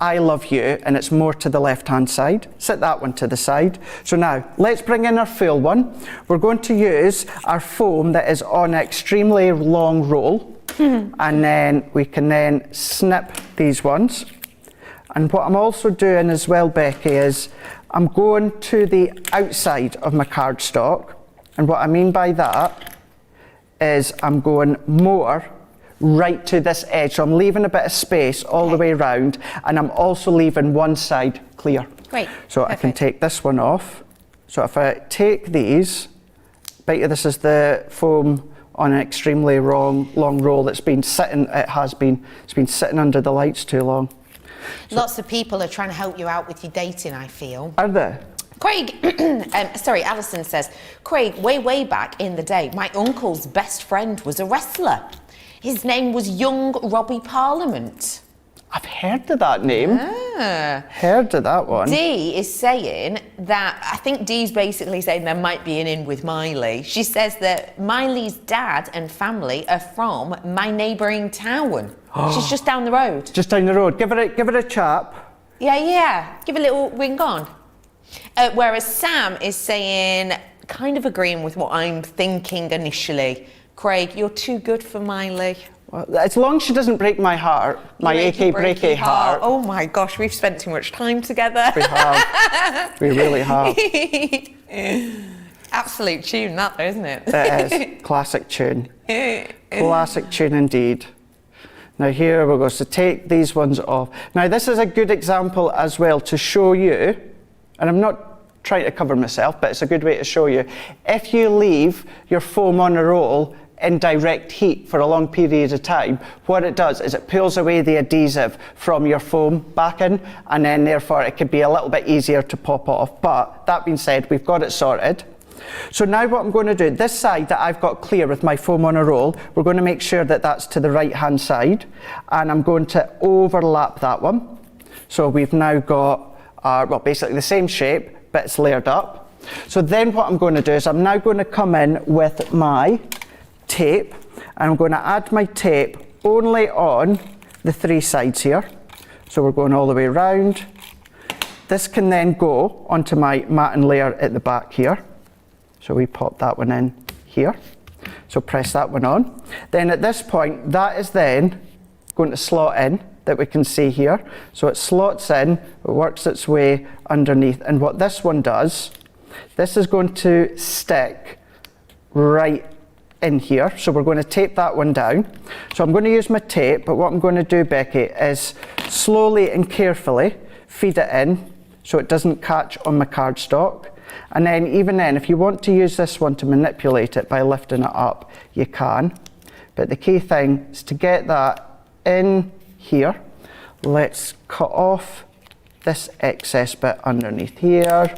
I love you, and it's more to the left-hand side. Set that one to the side. So now, let's bring in our full one. We're going to use our foam that is on an extremely long roll, and then we can then snip these ones. And what I'm also doing as well, Becky, is I'm going to the outside of my cardstock, and what I mean by that is I'm going more right to this edge. So I'm leaving a bit of space all the way around, and I'm also leaving one side clear. Great. So perfect. I can take this one off. So if I take these, bet you this is the foam on an extremely long roll that's been sitting, it's been sitting under the lights too long. So, lots of people are trying to help you out with your dating, I feel. Are they? Craig, Alison says, Craig, way back in the day, my uncle's best friend was a wrestler. His name was Young Robbie Parliament. I've heard of that name. Heard of that one. Dee is saying that, I think Dee's basically saying there might be an in with Miley. She says that Miley's dad and family are from my neighbouring town. She's just down the road. Just down the road. Give it a chap. Yeah. Give a little ring on. Whereas Sam is saying, kind of agreeing with what I'm thinking initially. Craig, you're too good for Miley. Well, as long as she doesn't break my heart, my achy breaky heart. Oh my gosh, we've spent too much time together. We have. We really have. Absolute tune, that though, isn't it? It is. Classic tune. Classic tune indeed. Now here we go. So take these ones off. Now this is a good example as well to show you, and I'm not trying to cover myself, but it's a good way to show you. If you leave your foam on a roll in direct heat for a long period of time, what it does is it pulls away the adhesive from your foam backing, and then therefore it could be a little bit easier to pop off. But that being said, we've got it sorted. So now what I'm going to do, this side that I've got clear with my foam on a roll, we're going to make sure that that's to the right hand side, and I'm going to overlap that one. So we've now got basically the same shape, but it's layered up. So then what I'm going to do is I'm now going to come in with my tape, and I'm going to add my tape only on the three sides here. So we're going all the way around. This can then go onto my matting layer at the back here. So we pop that one in here. So press that one on. Then at this point, that is then going to slot in, that we can see here. So it slots in, it works its way underneath. And what this one does, this is going to stick right in here. So we're going to tape that one down. So I'm going to use my tape, but what I'm going to do, Becky, is slowly and carefully feed it in so it doesn't catch on my cardstock. And then even then, if you want to use this one to manipulate it by lifting it up, you can. But the key thing is to get that in here. Let's cut off this excess bit underneath here.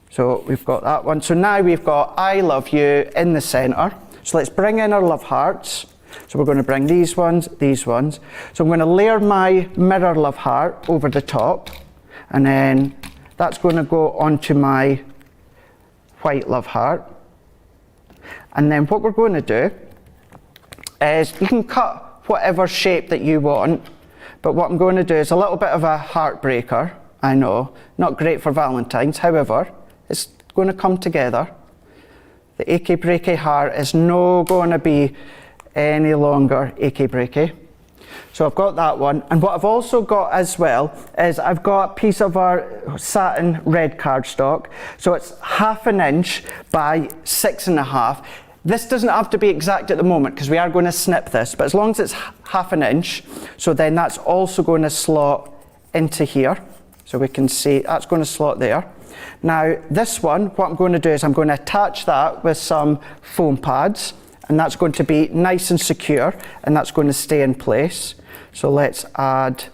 So we've got that one. So now we've got I love you in the centre. So let's bring in our love hearts. So we're going to bring these ones. So I'm going to layer my mirror love heart over the top, and then that's going to go onto my white love heart. And then what we're going to do is you can cut whatever shape that you want, but what I'm going to do is a little bit of a heartbreaker. I know, not great for Valentine's, however, it's going to come together. The achy breaky heart is no going to be any longer achy breaky. So I've got that one, and what I've also got as well is I've got a piece of our satin red cardstock. So it's 1/2 inch by 6.5. This doesn't have to be exact at the moment because we are going to snip this, but as long as it's 1/2 inch, so then that's also going to slot into here. So we can see that's going to slot there. Now this one, what I'm going to do is I'm going to attach that with some foam pads, and that's going to be nice and secure, and that's going to stay in place. So let's add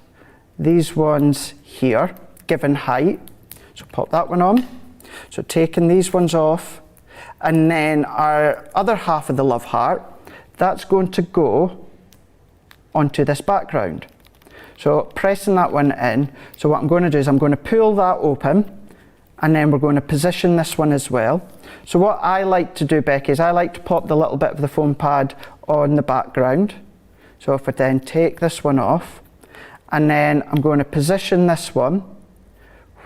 these ones here, given height. So pop that one on. So taking these ones off, and then our other half of the love heart, that's going to go onto this background. So pressing that one in, so what I'm going to do is I'm going to pull that open, and then we're going to position this one as well. So what I like to do, Becky, is I like to pop the little bit of the foam pad on the background. So if I then take this one off, and then I'm going to position this one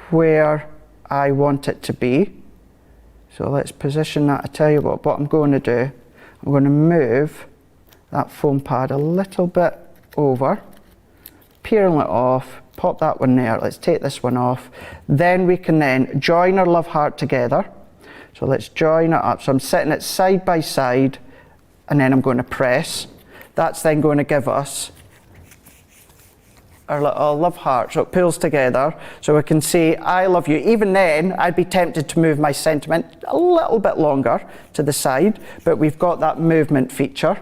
where I want it to be. So let's position that. I tell you what I'm going to do, I'm going to move that foam pad a little bit over, peeling it off, pop that one there. Let's take this one off. Then we can then join our love heart together. So let's join it up. So I'm setting it side by side, and then I'm going to press. That's then going to give us our little love heart. So it pulls together. So we can see I love you. Even then, I'd be tempted to move my sentiment a little bit longer to the side, but we've got that movement feature.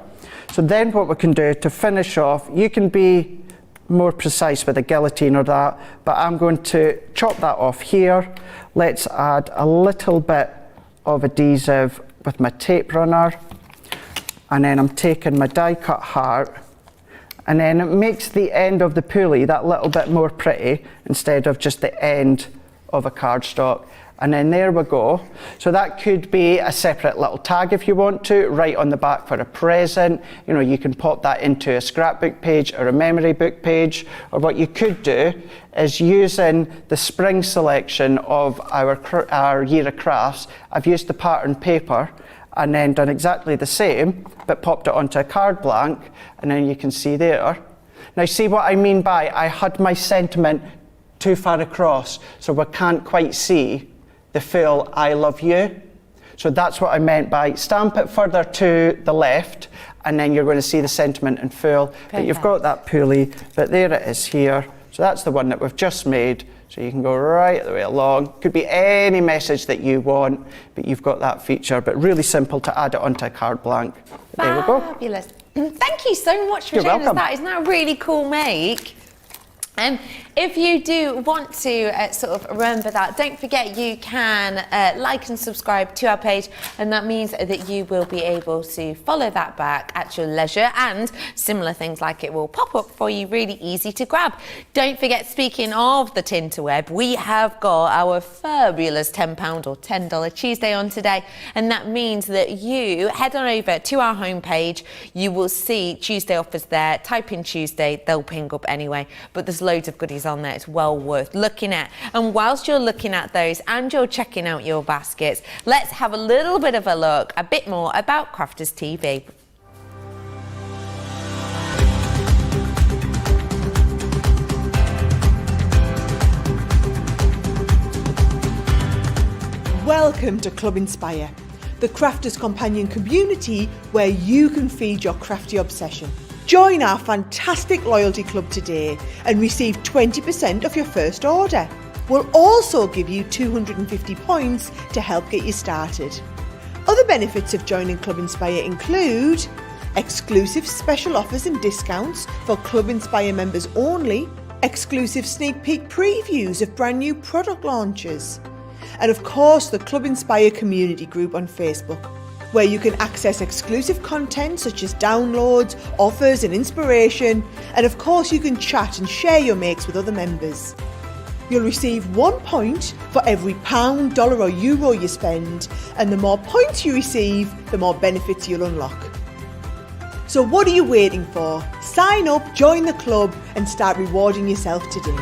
So then what we can do to finish off, you can be more precise with a guillotine or that, but I'm going to chop that off here. Let's add a little bit of adhesive with my tape runner, and then I'm taking my die cut heart, and then it makes the end of the pulley that little bit more pretty instead of just the end of a cardstock. And then there we go. So that could be a separate little tag if you want to, right on the back for a present. You know, you can pop that into a scrapbook page or a memory book page. Or what you could do is using the spring selection of our Year of Crafts, I've used the pattern paper and then done exactly the same, but popped it onto a card blank, and then you can see there. Now see what I mean by I had my sentiment too far across, so we can't quite see the full I love you. So that's what I meant by stamp it further to the left, and then you're going to see the sentiment in full. Perfect. But you've got that pulley, but there it is here. So that's the one that we've just made. So you can go right the way along. Could be any message that you want, but you've got that feature. But really simple to add it onto a card blank. There we go. Fabulous. Thank you so much for You're showing welcome. us that. Isn't that a really cool make? If you do want to sort of remember that, don't forget you can like and subscribe to our page, and that means that you will be able to follow that back at your leisure, and similar things like it will pop up for you, really easy to grab. Don't forget, speaking of the Tinterweb, we have got our fabulous £10 or $10 Tuesday on today, and that means that you head on over to our homepage. You will see Tuesday offers there. Type in Tuesday, they'll ping up anyway, but there's loads of goodies on there. It's well worth looking at. And whilst you're looking at those and you're checking out your baskets, let's have a little bit of a look, a bit more about Crafters TV. Welcome to Club Inspire, the Crafters Companion community where you can feed your crafty obsession. Join our fantastic loyalty club today and receive 20% off your first order. We'll also give you 250 points to help get you started. Other benefits of joining Club Inspire include exclusive special offers and discounts for Club Inspire members only, exclusive sneak peek previews of brand new product launches, and of course the Club Inspire community group on Facebook, where you can access exclusive content such as downloads, offers and inspiration, and of course you can chat and share your makes with other members. You'll receive 1 point for every £1, dollar or euro you spend, and the more points you receive, the more benefits you'll unlock. So what are you waiting for? Sign up, join the club and start rewarding yourself today.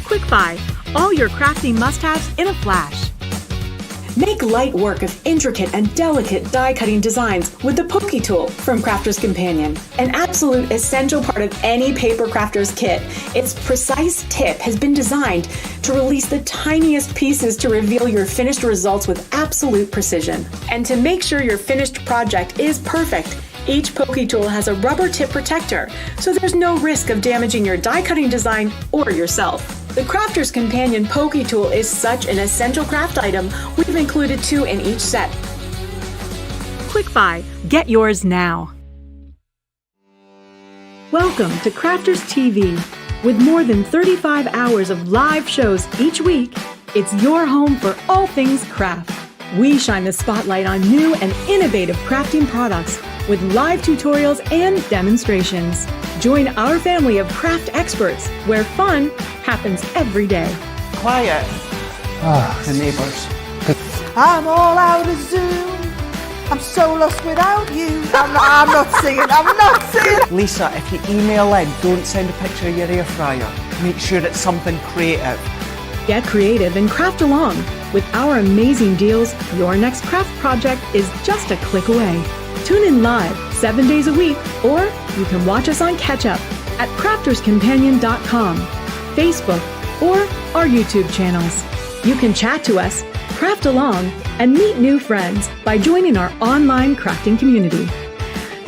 Quick Buy, all your crafty must-haves in a flash. Make light work of intricate and delicate die-cutting designs with the Pokey Tool from Crafter's Companion. An absolute essential part of any paper crafter's kit, its precise tip has been designed to release the tiniest pieces to reveal your finished results with absolute precision. And to make sure your finished project is perfect, each Pokey Tool has a rubber tip protector, so there's no risk of damaging your die-cutting design or yourself. The Crafter's Companion Pokey Tool is such an essential craft item, we've included 2 in each set. Quick Buy, get yours now. Welcome to Crafters TV. With more than 35 hours of live shows each week, it's your home for all things craft. We shine the spotlight on new and innovative crafting products with live tutorials and demonstrations. Join our family of craft experts where fun happens every day. Quiet. The neighbours. I'm all out of Zoom. I'm so lost without you. I'm not singing. Lisa, if you email in, don't send a picture of your air fryer. Make sure it's something creative. Get creative and craft along. With our amazing deals, your next craft project is just a click away. Tune in live 7 days a week, or you can watch us on Catch Up at crafterscompanion.com, Facebook, or our YouTube channels. You can chat to us, craft along, and meet new friends by joining our online crafting community.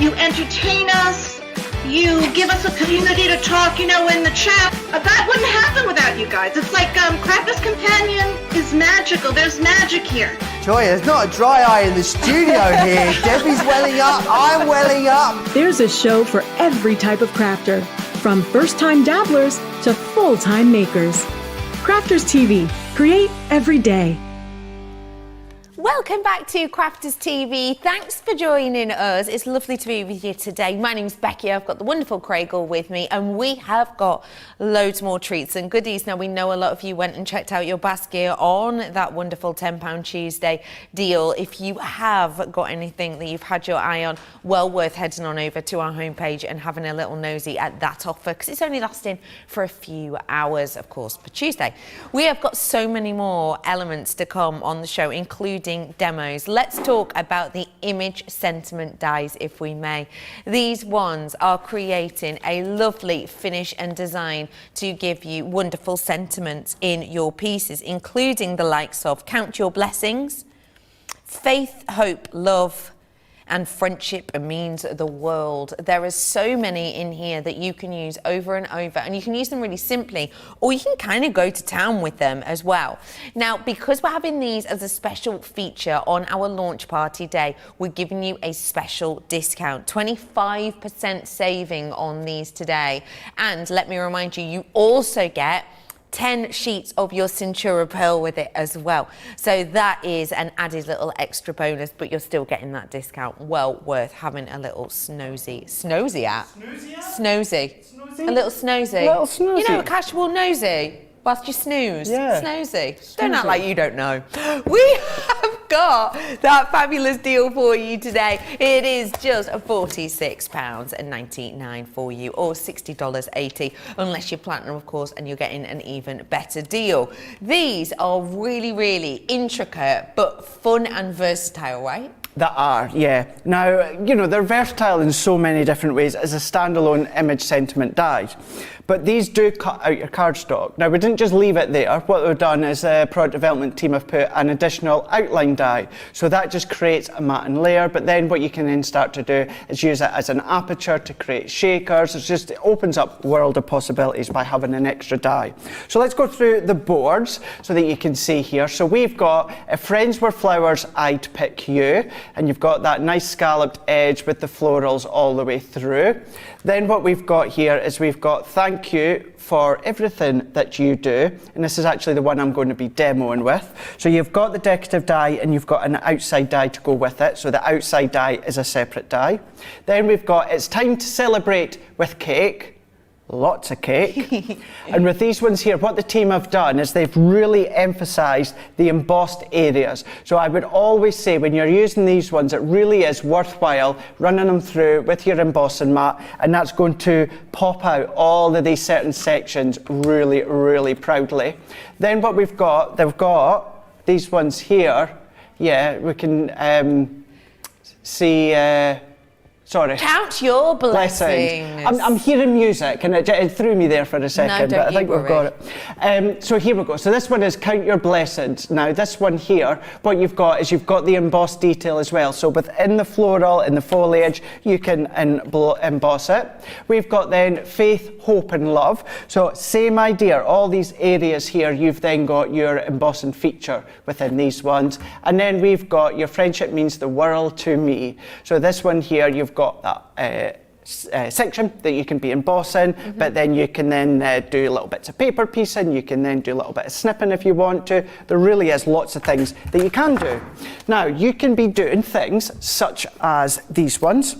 You entertain us. You give us a community to talk, in the chat. That wouldn't happen without you guys. It's like Crafters Companion is magical. There's magic here. Joy, there's not a dry eye in the studio here. Debbie's welling up, I'm welling up. There's a show for every type of crafter, from first-time dabblers to full-time makers. Crafters TV. Create every day. Welcome back to Crafters TV. Thanks for joining us. It's lovely to be with you today. My name's Becky. I've got the wonderful Craig with me, and we have got loads more treats and goodies. Now, we know a lot of you went and checked out your basket on that wonderful £10 Tuesday deal. If you have got anything that you've had your eye on, well worth heading on over to our homepage and having a little nosy at that offer, because it's only lasting for a few hours, of course, per Tuesday. We have got so many more elements to come on the show, including demos. Let's talk about the image sentiment dies, if we may. These ones are creating a lovely finish and design to give you wonderful sentiments in your pieces, including the likes of Count Your Blessings, Faith, Hope, Love, and Friendship Means the World. There are so many in here that you can use over and over, and you can use them really simply, or you can kind of go to town with them as well. Now, because we're having these as a special feature on our launch party day, we're giving you a special discount, 25% saving on these today. And let me remind you, you also get 10 sheets of your Centura Pearl with it as well. So that is an added little extra bonus, but you're still getting that discount. Well worth having a little snosy at. Snosy? A little snosy. A little snosy. You know, a casual nosy whilst you snooze. Yeah. Snosy. Don't act like you don't know. We have got that fabulous deal for you today. It is just £46.99 for you, or $60.80, unless you're platinum, of course, and you're getting an even better deal. These are really, really intricate, but fun and versatile, right? That are, yeah. Now, they're versatile in so many different ways as a standalone image sentiment die. But these do cut out your cardstock. Now, we didn't just leave it there. What we've done is the product development team have put an additional outline die. So that just creates a matting layer, but then what you can then start to do is use it as an aperture to create shakers. It opens up a world of possibilities by having an extra die. So let's go through the boards so that you can see here. So we've got Friends Were Flowers, I'd Pick You, and you've got that nice scalloped edge with the florals all the way through. Then what we've got here is we've got Thank You for Everything That You Do, and this is actually the one I'm going to be demoing with. So you've got the decorative die and you've got an outside die to go with it, so the outside die is a separate die. Then we've got It's Time to Celebrate with Cake. Lots of cake. And with these ones here, what the team have done is they've really emphasised the embossed areas. So I would always say when you're using these ones, it really is worthwhile running them through with your embossing mat, and that's going to pop out all of these certain sections really, really proudly. Then what they've got these ones here. Yeah, we can see... Sorry. Count your blessings. I'm hearing music, and it threw me there for a second, but I think we've got it. So here we go. So this one is Count Your Blessings. Now this one here, what you've got is you've got the embossed detail as well. So within the floral, in the foliage, you can emboss it. We've got then Faith, Hope and Love. So same idea, all these areas here, you've then got your embossing feature within these ones. And then we've got Your Friendship Means the World to Me. So this one here, you've got that section that you can be embossing, but then you can then do little bits of paper piecing, you can then do a little bit of snipping if you want to. There really is lots of things that you can do. Now, you can be doing things such as these ones.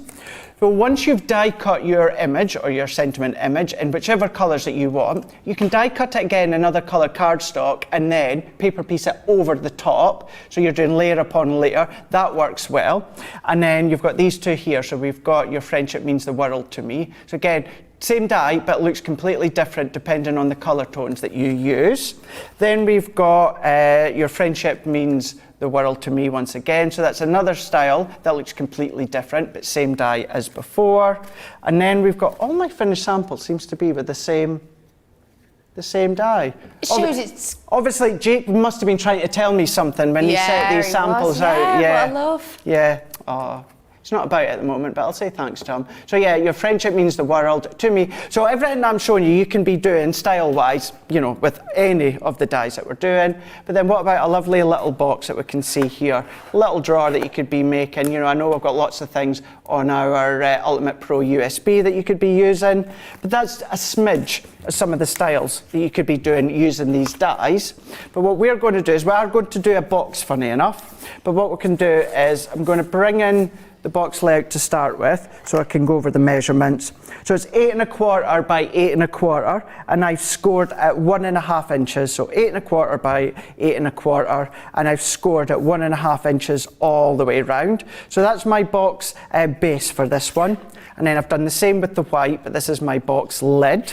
So once you've die cut your image or your sentiment image in whichever colours that you want, you can die cut it again in another colour cardstock and then paper piece it over the top. So you're doing layer upon layer. That works well. And then you've got these two here. So we've got your friendship means the world to me. So again, same die, but looks completely different depending on the colour tones that you use. Then we've got your friendship means the world to me once again. So that's another style that looks completely different, but same die as before. And then we've got all my finished samples seems to be with the same die. It shows it's... Obviously, Jake must have been trying to tell me something when he set these samples out. Yeah, what a love. Yeah. Oh. It's not about it at the moment, but I'll say thanks, Tom. So yeah, your friendship means the world to me. So everything I'm showing you can be doing style-wise, you know, with any of the dies that we're doing. But then what about a lovely little box that we can see here? A little drawer that you could be making. You know, I know we've got lots of things on our Ultimate Pro USB that you could be using, but that's a smidge of some of the styles that you could be doing using these dies. But what we're going to do is we are going to do a box, funny enough. But what we can do is I'm going to bring in the box layout to start with, so I can go over the measurements. So it's 8 1/4 by 8 1/4, and I've scored at 1.5 inches. So 8 1/4 by 8 1/4, and I've scored at 1.5 inches all the way around. So that's my box base for this one. And then I've done the same with the white, but this is my box lid.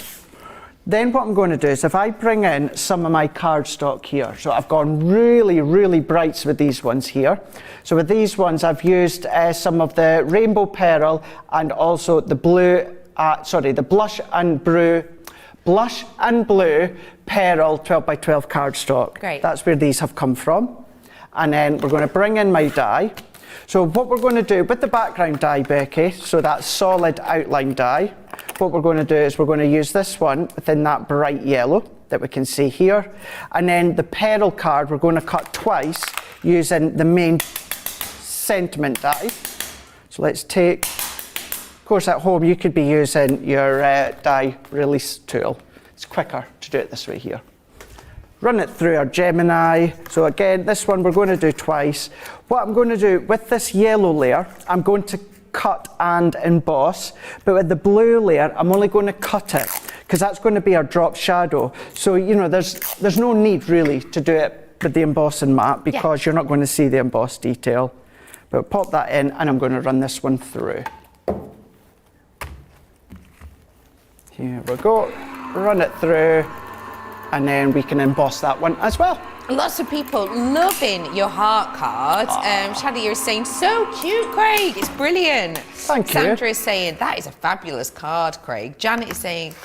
Then what I'm going to do is if I bring in some of my cardstock here, so I've gone really, really brights with these ones here. So with these ones, I've used some of the Rainbow Pearl and also the the Blush and Blue Pearl 12 by 12 cardstock. Great. That's where these have come from. And then we're going to bring in my die. So what we're going to do with the background die, Becky, so that solid outline die, what we're going to do is we're going to use this one within that bright yellow that we can see here. And then the pearl card we're going to cut twice using the main sentiment die. So let's take, of course at home you could be using your die release tool. It's quicker to do it this way here. Run it through our Gemini. So again, this one we're going to do twice. What I'm going to do with this yellow layer, I'm going to cut and emboss, but with the blue layer, I'm only going to cut it because that's going to be our drop shadow. So, you know, there's no need really to do it with the embossing mat because you're not going to see the embossed detail. But pop that in and I'm going to run this one through. Here we go. Run it through. And then we can emboss that one as well. Lots of people loving your heart card. Shadi, you're saying, so cute, Craig. It's brilliant. Thank you. Sandra is saying, that is a fabulous card, Craig. Janet is saying,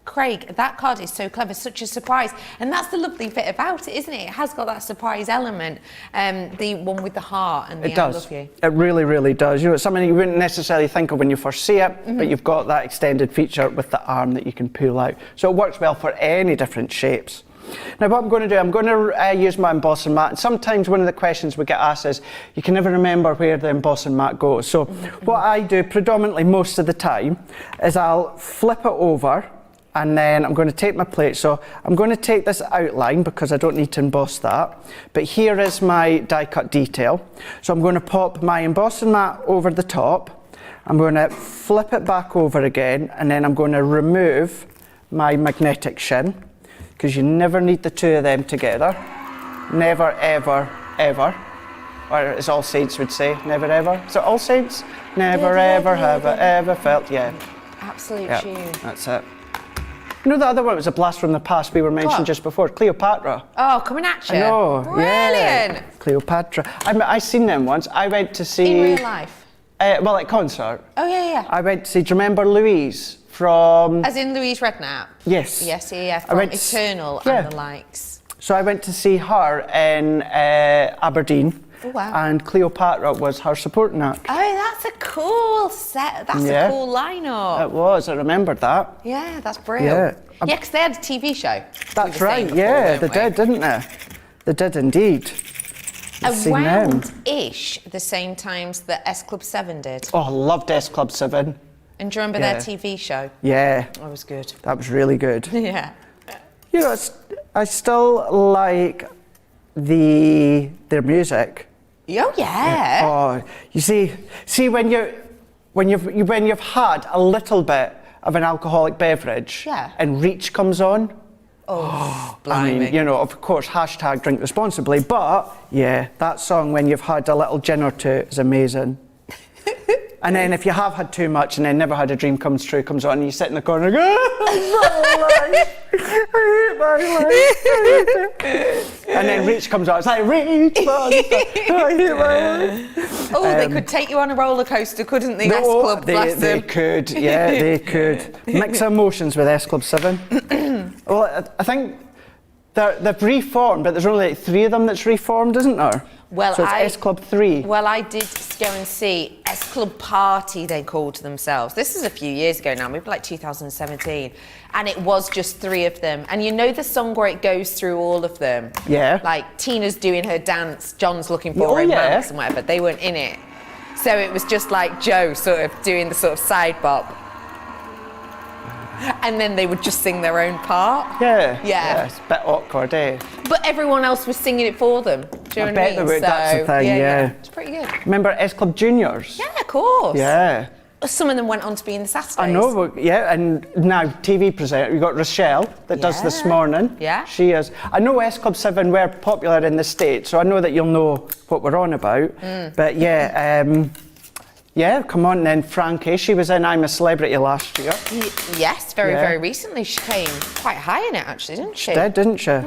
Craig, that card is so clever, such a surprise. And that's the lovely bit about it, isn't it? It has got that surprise element. The one with the heart and the I love you. It really, really does. You know, it's something you wouldn't necessarily think of when you first see it, but you've got that extended feature with the arm that you can pull out. So it works well for any different shapes. Now what I'm going to do, I'm going to use my embossing mat. And sometimes one of the questions we get asked is, you can never remember where the embossing mat goes. So what I do predominantly most of the time is I'll flip it over and then I'm going to take my plate. So I'm going to take this outline because I don't need to emboss that. But here is my die cut detail. So I'm going to pop my embossing mat over the top. I'm going to flip it back over again and then I'm going to remove my magnetic shin because you never need the two of them together. Never, ever, ever. Or as All Saints would say, never ever. So All Saints? Never, ever have I ever felt, Absolute tune. That's it. You know the other one was a blast from the past we were mentioned just before, Cleopatra. Oh, coming at you. I know, brilliant. Cleopatra. I seen them once. I went to see... In real life? Well, at concert. Oh, yeah. I went to see, do you remember Louise from... As in Louise Redknapp? Yes. Yes, from Eternal and the likes. So I went to see her in Aberdeen. Oh, wow. And Cleopatra was her supporting act. Oh, that's a cool set. That's a cool lineup. It was. I remembered that. Yeah, that's brilliant. Yeah, because they had a TV show. That's right. Yeah, they did, didn't they? They did indeed. Around-ish the same times that S Club 7 did. Oh, I loved S Club 7. And do you remember their TV show? Yeah. That was good. That was really good. Yeah. You know, I still like their music. Oh yeah. Oh, you see when you've had a little bit of an alcoholic beverage, Yeah. and Reach comes on. Oh, I blimey. mean, you know, of course, hashtag drink responsibly, but yeah, that song when you've had a little gin or two is amazing. And then if you have had too much and then Never Had a Dream Comes True comes on and you sit in the corner and go, I hate my life. And then Reach comes on, it's like, Reach, I hate my life. Oh, they could take you on a roller coaster, couldn't they? S Club, bless they them. could, yeah, they could. Mix emotions with S Club 7. Well, I think they've reformed, but there's only like 3 of them that's reformed, isn't there? Well, so it's S Club 3. Well, I did go and see S Club Party, they called themselves. This is a few years ago now, maybe like 2017. And it was just 3 of them. And you know the song where it goes through all of them? Yeah. Like Tina's doing her dance, John's looking for romance and whatever. They weren't in it. So it was just like Joe sort of doing the sort of side bop. And then they would just sing their own part. Yeah. It's a bit awkward, eh? But everyone else was singing it for them. Do you know what I mean? They would, that's the thing, yeah. It's pretty good. Remember S Club Juniors? Yeah, of course. Yeah. Some of them went on to be in the Saturdays. I know, but yeah, and now TV presenter, you've got Rochelle that does This Morning. Yeah. She is. I know S Club 7 were popular in the States, so I know that you'll know what we're on about. But yeah, come on then, Frankie. She was in I'm a Celebrity last year. Yes, very recently. She came quite high in it, actually, didn't she? She did, didn't she?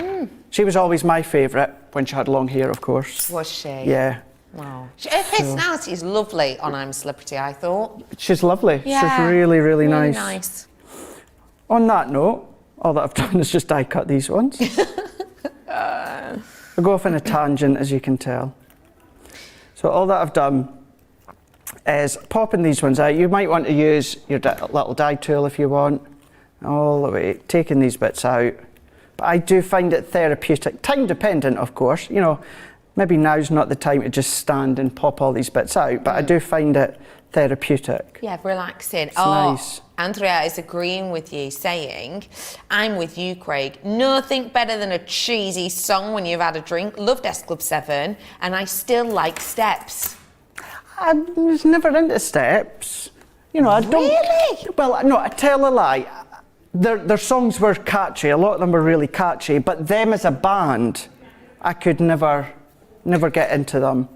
She was always my favourite when she had long hair, of course. Was she? Yeah. Wow. Her personality is lovely on I'm a Celebrity, I thought. She's lovely. Yeah, She's really, really nice. nice. On that note, all that I've done is just die cut these ones. I go off on a tangent, as you can tell. So all that I've done is popping these ones out. You might want to use your little die tool if you want, all the way, taking these bits out. But I do find it therapeutic, time dependent, of course. You know, maybe now's not the time to just stand and pop all these bits out, but I do find it therapeutic. Yeah, relaxing. It's nice. Andrea is agreeing with you, saying, I'm with you, Craig. Nothing better than a cheesy song when you've had a drink. Loved S Club 7, and I still like Steps. I was never into Steps. You know, I don't... Really? Well, no, I tell a lie. Their songs were catchy. A lot of them were really catchy, but them as a band, I could never get into them.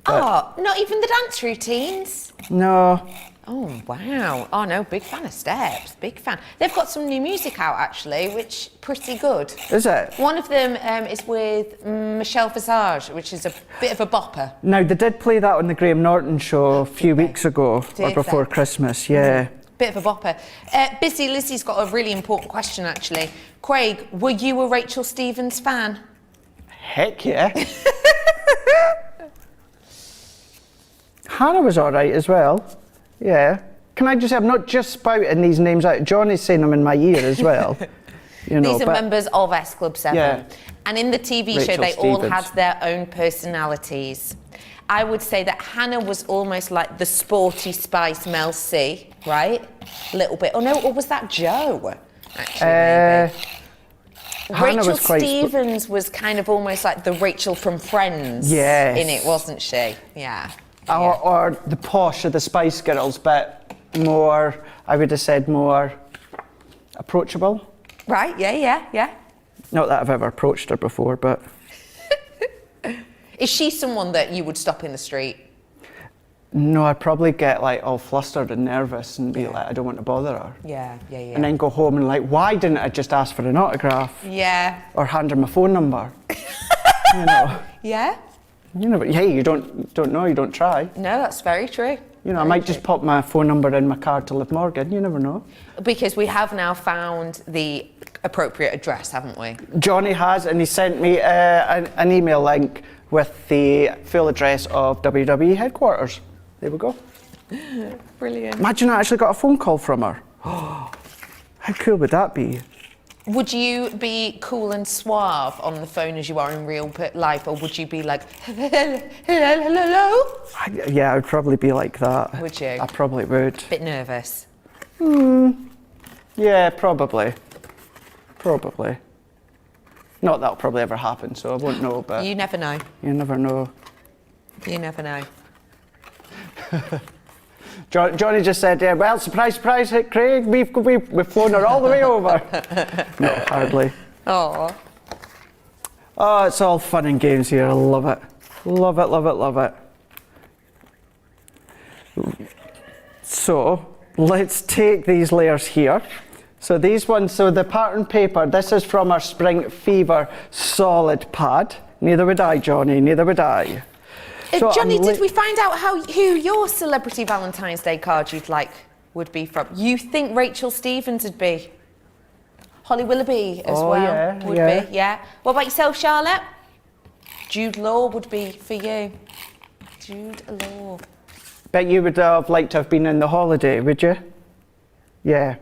But not even the dance routines? no. Oh, wow. Oh, no, big fan of Steps. Big fan. They've got some new music out, actually, which pretty good. Is it? One of them is with Michelle Visage, which is a bit of a bopper. Now, they did play that on the Graham Norton show a few weeks ago, or Did before they? Christmas, yeah. Bit of a bopper. Busy Lizzie's got a really important question, actually. Craig, were you a Rachel Stevens fan? Heck yeah. Hannah was all right as well. Yeah. Can I just say, I'm not just spouting these names out. Johnny's saying them in my ear as well. You know, These are but members of S Club 7. Yeah. And in the TV show, Rachel they all Stevens. had their own personalities. I would say that Hannah was almost like the sporty Spice Mel C, right? A little bit. Oh no, or was that Joe? Actually, maybe. Hannah Rachel was quite Stevens was kind of almost like the Rachel from Friends Yes. in it, wasn't she? Yeah. or the posh of the Spice Girls, but more, I would have said more approachable. Right, yeah. Not that I've ever approached her before, but... Is she someone that you would stop in the street? No, I'd probably get like all flustered and nervous and be like, I don't want to bother her. Yeah. And then go home and like, why didn't I just ask for an autograph? Yeah. Or hand her my phone number? You know. Yeah? You know, but hey, you don't know, you don't try. No, that's very true. You know, I might just pop my phone number in my card to Liv Morgan, you never know. Because we have now found the appropriate address, haven't we? Johnny has, and he sent me an email link with the full address of WWE headquarters. There we go. Brilliant. Imagine I actually got a phone call from her. How cool would that be? Would you be cool and suave on the phone as you are in real life, or would you be like, hello? Yeah, I would probably be like that. Would you? I probably would. Bit nervous. Yeah, probably. Probably. Not that'll probably ever happen, so I won't know, but... You never know. You never know. You never know. Johnny just said, well, surprise, surprise, Craig, we've flown her all the way over. No, hardly. Oh. Oh, it's all fun and games here. I love it. Love it, love it, love it. So, let's take these layers here. So these ones, so the pattern paper, this is from our Spring Fever solid pad. Neither would I, Johnny, neither would I. So Johnny, did we find out who your celebrity Valentine's Day card you'd like would be from? You think Rachel Stevens would be? Holly Willoughby as well would be, yeah. What about yourself, Charlotte? Jude Law would be for you. Jude Law. Bet you would have liked to have been in The Holiday, would you? Yeah.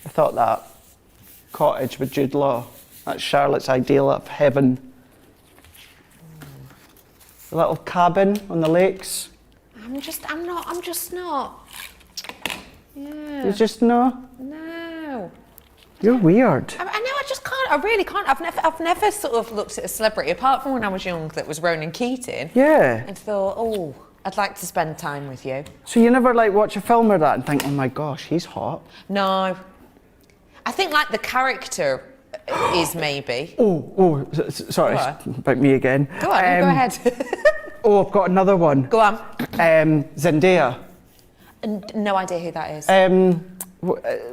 I thought that. Cottage with Jude Law. That's Charlotte's ideal of heaven. A little cabin on the lakes. I'm just not. Yeah. You just know? No. You're weird. I know, I just can't, I really can't. I've never sort of looked at a celebrity, apart from when I was young, that was Ronan Keating. Yeah. And thought, oh, I'd like to spend time with you. So you never like watch a film or that and think, oh my gosh, he's hot? No. I think like the character is maybe. Sorry, What? about me again. Go on, go ahead. I've got another one. Go on. Zendaya. No idea who that is.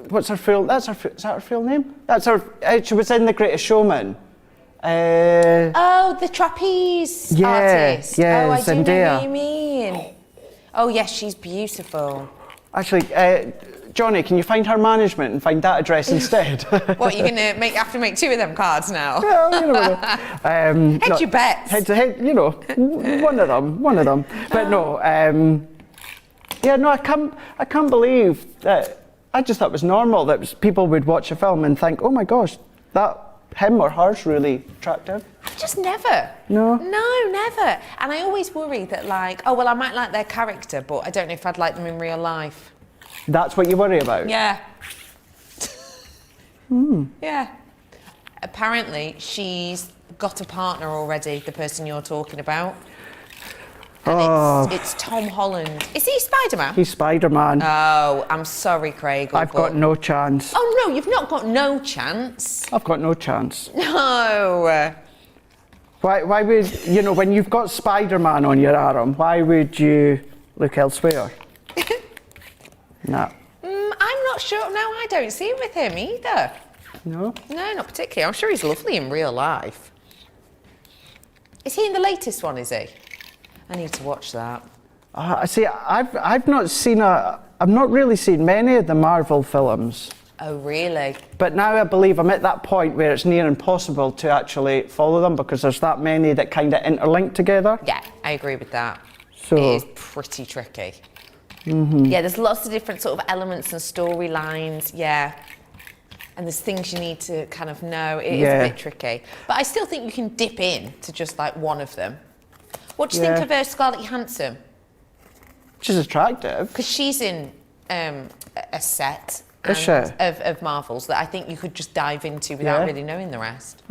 What's her full? Is that her full name? That's her. She was in The Greatest Showman. Oh, the trapeze artist. Yeah, oh, I do know Zendaya. what you mean. Oh yes, she's beautiful. Actually, Johnny, can you find her management and find that address instead? What, you're gonna have to make two of them cards now? Well, you know. Hedge your bets. Head to head, you know, one of them. But no, yeah, no, I can't believe that. I just thought it was normal that people would watch a film and think, oh my gosh, that him or her's really attractive. Just never. No? No, never. And I always worry that like, oh, well, I might like their character, but I don't know if I'd like them in real life. That's what you worry about? Yeah. Yeah. Apparently, she's got a partner already, the person you're talking about. And it's Tom Holland. Is he Spider-Man? He's Spider-Man. Oh, I'm sorry, Craig. I've got no chance. Oh, no, you've not got no chance. I've got no chance. No. Why would, you know, when you've got Spider-Man on your arm, why would you look elsewhere? No. I'm not sure. No, I don't see him with him either. No? No, not particularly. I'm sure he's lovely in real life. Is he in the latest one, is he? I need to watch that. See, I've not really seen many of the Marvel films. Oh, really? But now I believe I'm at that point where it's near impossible to actually follow them because there's that many that kind of interlink together. Yeah, I agree with that. So, it is pretty tricky. Yeah, there's lots of different sort of elements and storylines, yeah. And there's things you need to kind of know. It is a bit tricky. But I still think you can dip in to just like one of them. What do you think of Scarlett Johansson? She's attractive. Because she's in a set of Marvels that I think you could just dive into without really knowing the rest.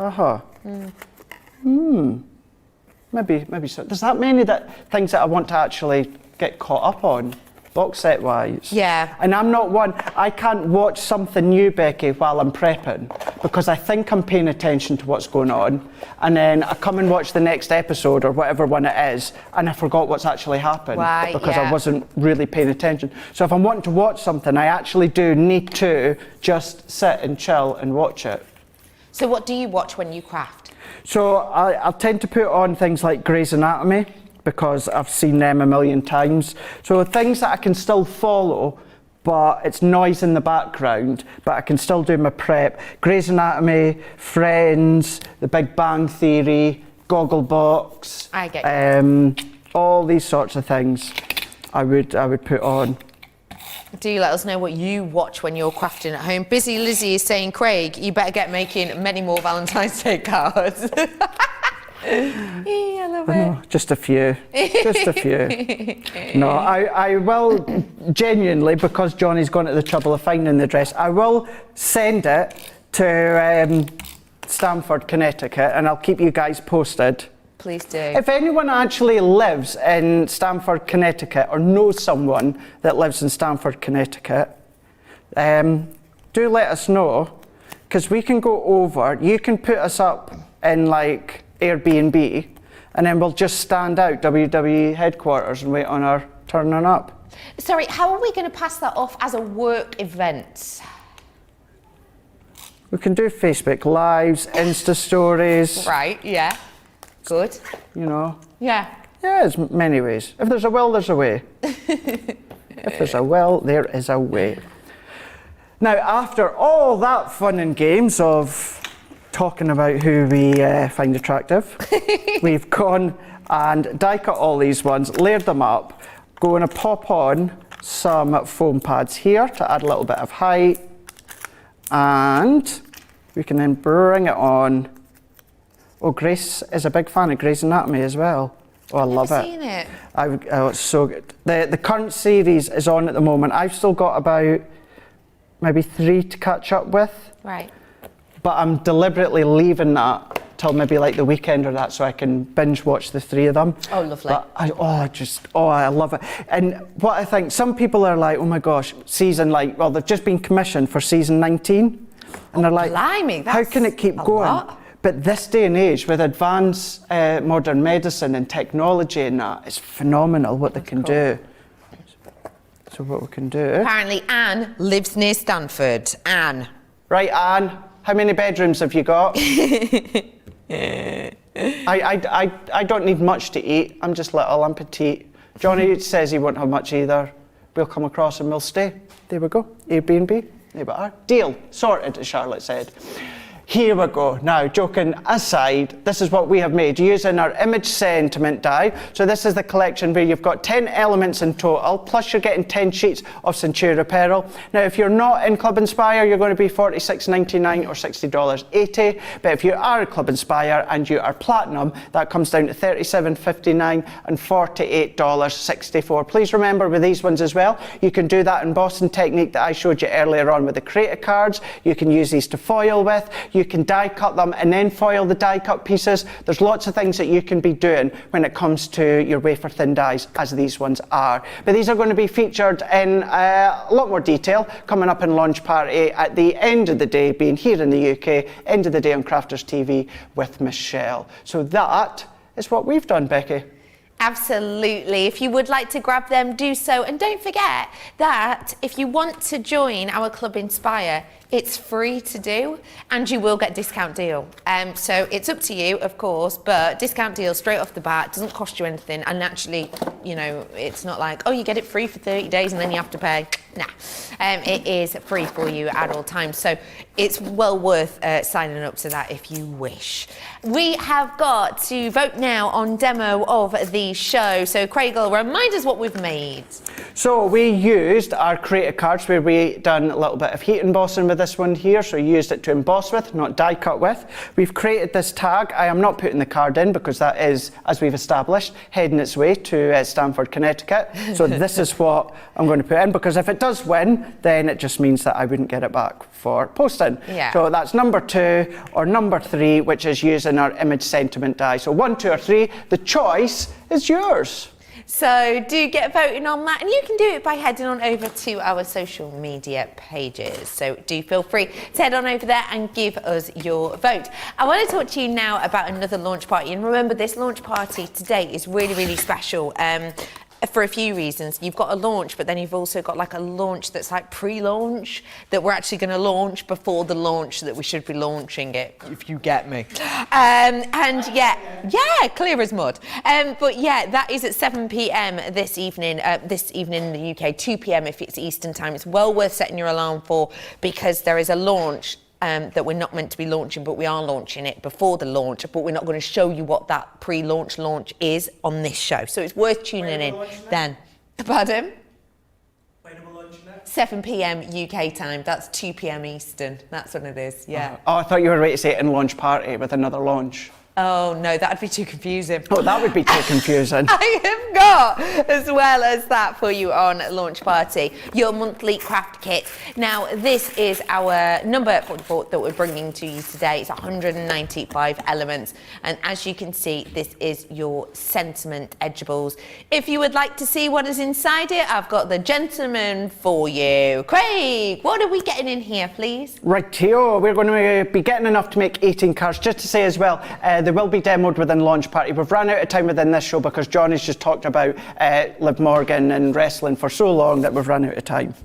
Maybe so. There's that many things that I want to actually get caught up on, box set wise. Yeah. And I'm not one, I can't watch something new, Becky, while I'm prepping because I think I'm paying attention to what's going on and then I come and watch the next episode or whatever one it is and I forgot what's actually happened because I wasn't really paying attention. So if I'm wanting to watch something, I actually do need to just sit and chill and watch it. So what do you watch when you craft? So I'll tend to put on things like Grey's Anatomy because I've seen them a million times. So things that I can still follow, but it's noise in the background, but I can still do my prep. Grey's Anatomy, Friends, The Big Bang Theory, Gogglebox. I get you. All these sorts of things I would put on. Do let us know what you watch when you're crafting at home. Busy Lizzie is saying, Craig, you better get making many more Valentine's Day cards. Yeah, I love it. No, just a few. Just a few. No, I will genuinely, because Johnny's gone to the trouble of finding the dress, I will send it to Stamford, Connecticut, and I'll keep you guys posted. Please do. If anyone actually lives in Stamford, Connecticut, or knows someone that lives in Stamford, Connecticut, do let us know, because we can go over. You can put us up in like Airbnb, and then we'll just stand out WWE headquarters and wait on our turning up. Sorry, how are we going to pass that off as a work event? We can do Facebook Lives, Insta stories. Right, yeah. Good. You know. Yeah. Yeah, there's many ways. If there's a will, there's a way. If there's a will, there is a way. Now, after all that fun and games of talking about who we find attractive, we've gone and die cut all these ones, layered them up, going to pop on some foam pads here to add a little bit of height, and we can then bring it on. Oh, Grace is a big fan of Grey's Anatomy as well. Oh, I love it. I've seen it. Oh, it's so good. The current series is on at the moment. I've still got about maybe 3 to catch up with. Right. But I'm deliberately leaving that till maybe like the weekend or that, so I can binge watch the 3 of them. Oh, lovely. But I love it. And what I think, some people are like, oh my gosh, they've just been commissioned for season 19. And they're like, blimey, how can it keep going? Lot. But this day and age, with advanced modern medicine and technology and that, it's phenomenal what they can do. So what we can do... Apparently Anne lives near Stanford. Anne. Right, Anne, how many bedrooms have you got? I don't need much to eat. I'm just little, I'm petite. Johnny says he won't have much either. We'll come across and we'll stay. There we go, Airbnb. There we are. Deal, sorted, as Charlotte said. Here we go. Now, joking aside, this is what we have made using our image sentiment die. So this is the collection where you've got 10 elements in total, plus you're getting 10 sheets of Centura apparel. Now, if you're not in Club Inspire, you're going to be $46.99 or $60.80. But if you are a Club Inspire and you are platinum, that comes down to $37.59 and $48.64. Please remember with these ones as well, you can do that embossing technique that I showed you earlier on with the creator cards. You can use these to foil with. You can die cut them and then foil the die cut pieces. There's lots of things that you can be doing when it comes to your wafer thin dies, as these ones are. But these are going to be featured in a lot more detail coming up in Launch Party at the end of the day, being here in the UK, end of the day on Crafters TV with Michelle. So that is what we've done, Becky. Absolutely. If you would like to grab them, do so. And don't forget that if you want to join our Club Inspire, it's free to do and you will get a discount deal. So it's up to you, of course, but discount deal straight off the bat, doesn't cost you anything. And naturally, you know, it's not like, oh, you get it free for 30 days and then you have to pay. Nah, it is free for you at all times. So it's well worth signing up to that if you wish. We have got to vote now on demo of the show. So Craig will remind us what we've made. So we used our creator cards where we done a little bit of heat embossing with this one here. So you used it to emboss with, not die cut with. We've created this tag. I am not putting the card in because that is, as we've established, heading its way to Stamford, Connecticut. So this is what I'm going to put in, because if it does win, then it just means that I wouldn't get it back for posting. Yeah. So that's number 2 or number 3, which is using our image sentiment die. So 1, 2 or 3, the choice is yours. So do get voting on that, and you can do it by heading on over to our social media pages. So do feel free to head on over there and give us your vote. I want to talk to you now about another launch party, and remember this launch party today is really, really special. For a few reasons. You've got a launch, but then you've also got like a launch that's like pre-launch, that we're actually going to launch before the launch that we should be launching it, if you get me. And yeah, clear as mud. But yeah, that is at 7 p.m. this evening in the UK, 2 p.m. if it's Eastern time. It's well worth setting your alarm for, because there is a launch that we're not meant to be launching, but we are launching it before the launch, but we're not going to show you what that pre-launch launch is on this show. So it's worth tuning in then. Pardon? When are we launching it? 7 p.m. UK time. That's 2 p.m. Eastern. That's when it is, yeah. Oh, I thought you were ready to say it in launch party with another launch. Oh, no, that'd be too confusing. Oh, that would be too confusing. I have got, as well as that for you on Launch Party, your monthly craft kit. Now, this is our number 44 that we're bringing to you today. It's 195 elements. And as you can see, this is your sentiment edgeables. If you would like to see what is inside it, I've got the gentleman for you. Craig, what are we getting in here, please? Right, Theo, we're going to be getting enough to make 18 cards. Just to say as well, they will be demoed within Launch Party. We've run out of time within this show because Johnny's just talked about Liv Morgan and wrestling for so long that we've run out of time.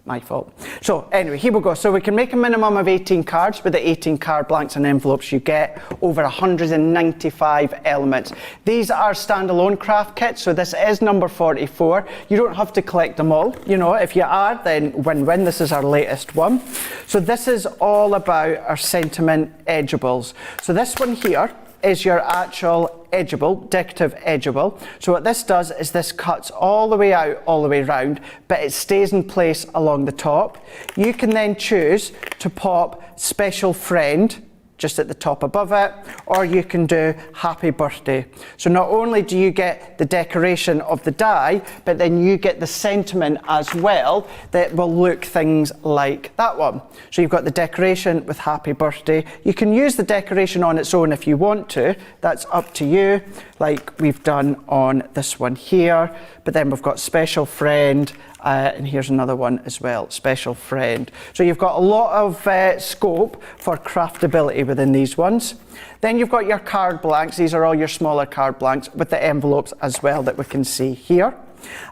My fault. So anyway, here we go. So we can make a minimum of 18 cards with the 18 card blanks and envelopes you get, over 195 elements. These are standalone craft kits, so this is number 44. You don't have to collect them all. You know, if you are, then win-win. This is our latest one. So this is all about our sentiment edgeables. So this one here is your actual edgeable, decorative edgeable. So what this does is this cuts all the way out, all the way round, but it stays in place along the top. You can then choose to pop special friend just at the top above it, or you can do happy birthday. So not only do you get the decoration of the die, but then you get the sentiment as well that will look things like that one. So you've got the decoration with happy birthday. You can use the decoration on its own if you want to. That's up to you, like we've done on this one here. But then we've got special friend, and here's another one as well, special friend. So you've got a lot of scope for craftability within these ones. Then you've got your card blanks. These are all your smaller card blanks with the envelopes as well that we can see here.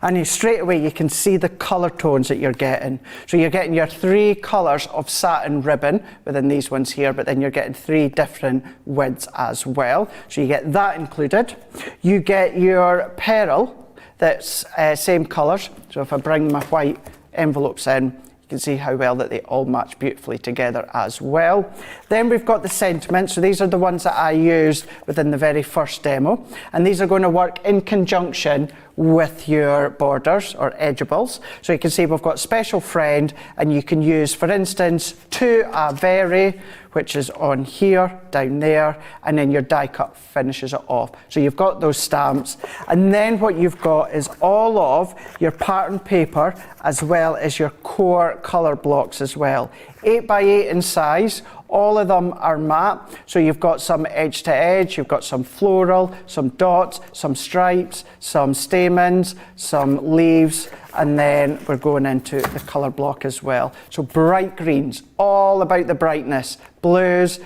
And straight away you can see the colour tones that you're getting. So you're getting your 3 colours of satin ribbon within these ones here, but then you're getting 3 different widths as well. So you get that included. You get your pearl that's same colours. So if I bring my white envelopes in, you can see how well that they all match beautifully together as well. Then we've got the sentiments. So these are the ones that I used within the very first demo. And these are going to work in conjunction with your borders or edgeables. So you can see we've got special friend, and you can use, for instance, to a very, which is on here, down there, and then your die cut finishes it off. So you've got those stamps, and then what you've got is all of your pattern paper as well as your core colour blocks as well. 8 by 8 in size. All of them are matte, so you've got some edge to edge, you've got some floral, some dots, some stripes, some stamens, some leaves, and then we're going into the colour block as well. So bright greens, all about the brightness, blues,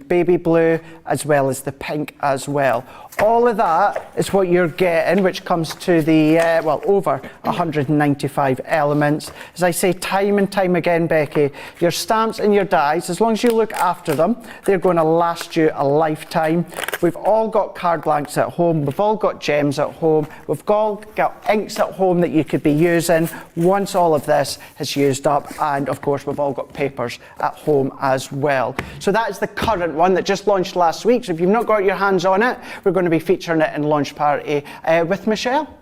baby blue, as well as the pink as well. All of that is what you're getting, which comes to the, over 195 elements. As I say time and time again, Becky, your stamps and your dies, as long as you look after them, they're going to last you a lifetime. We've all got card blanks at home, we've all got gems at home, we've all got inks at home that you could be using once all of this is used up, and of course we've all got papers at home as well. So that is the current one that just launched last week. So if you've not got your hands on it, we're going to be featuring it in Launch Party with Michelle.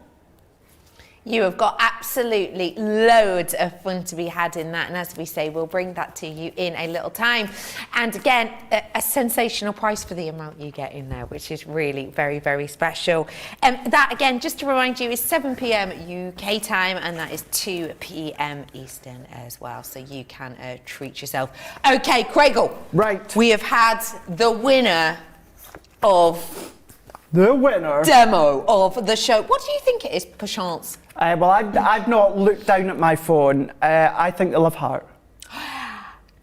You have got absolutely loads of fun to be had in that, and as we say, we'll bring that to you in a little time. And again, a sensational price for the amount you get in there, which is really very, very special. That again, just to remind you, is 7 p.m. UK time, and that is 2 p.m. Eastern as well, so you can treat yourself. Okay, Craigle. Right. We have had the winner of demo of the show. What do you think it is, perchance? Well, I've not looked down at my phone. I think the love heart.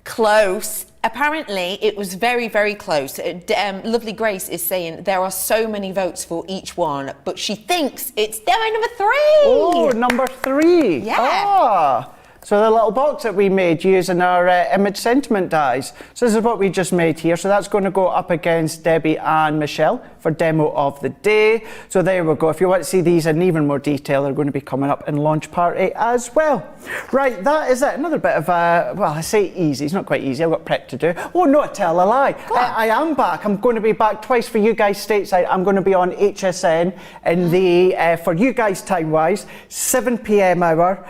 Close. Apparently, it was very, very close. Lovely Grace is saying there are so many votes for each one, but she thinks it's demo number 3. Oh, number 3. Yeah. Ah, So the little box that we made using our image sentiment dies. So this is what we just made here. So that's going to go up against Debbie and Michelle for demo of the day. So there we go. If you want to see these in even more detail, they're going to be coming up in launch party as well. Right, that is it. Another bit of well, I say easy. It's not quite easy. I've got prep to do. Oh no, I tell a lie. I am back. I'm going to be back twice for you guys stateside. I'm going to be on HSN in the for you guys time wise 7 p.m. hour.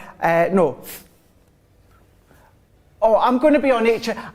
I'm going to be on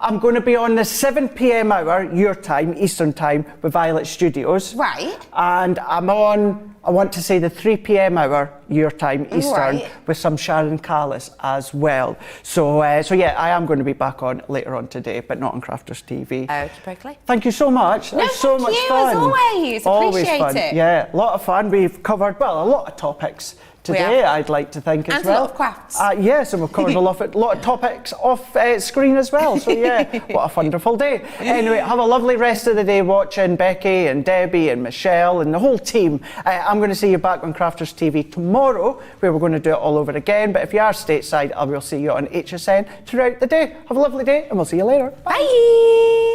I'm going to be on the 7 p.m. hour, your time, Eastern time, with Violet Studios. Right. And I'm on, I want to say the 3 p.m. hour, your time, Eastern, Right. with some Sharon Callis as well. So yeah, I am going to be back on later on today, but not on Crafters TV. Okay. Thank you so much. No, It's so thank much you, fun. as always. Appreciate fun. it. Yeah, a lot of fun. We've covered, well, a lot of topics today, I'd like to think as And well. a lot of crafts. Yes, and we've covered a lot of topics off screen as well. So yeah, what a wonderful day. Anyway, have a lovely rest of the day watching Becky and Debbie and Michelle and the whole team. I'm going to see you back on Crafters TV tomorrow, where we're going to do it all over again. But if you are stateside, I will see you on HSN throughout the day. Have a lovely day, and we'll see you later. Bye.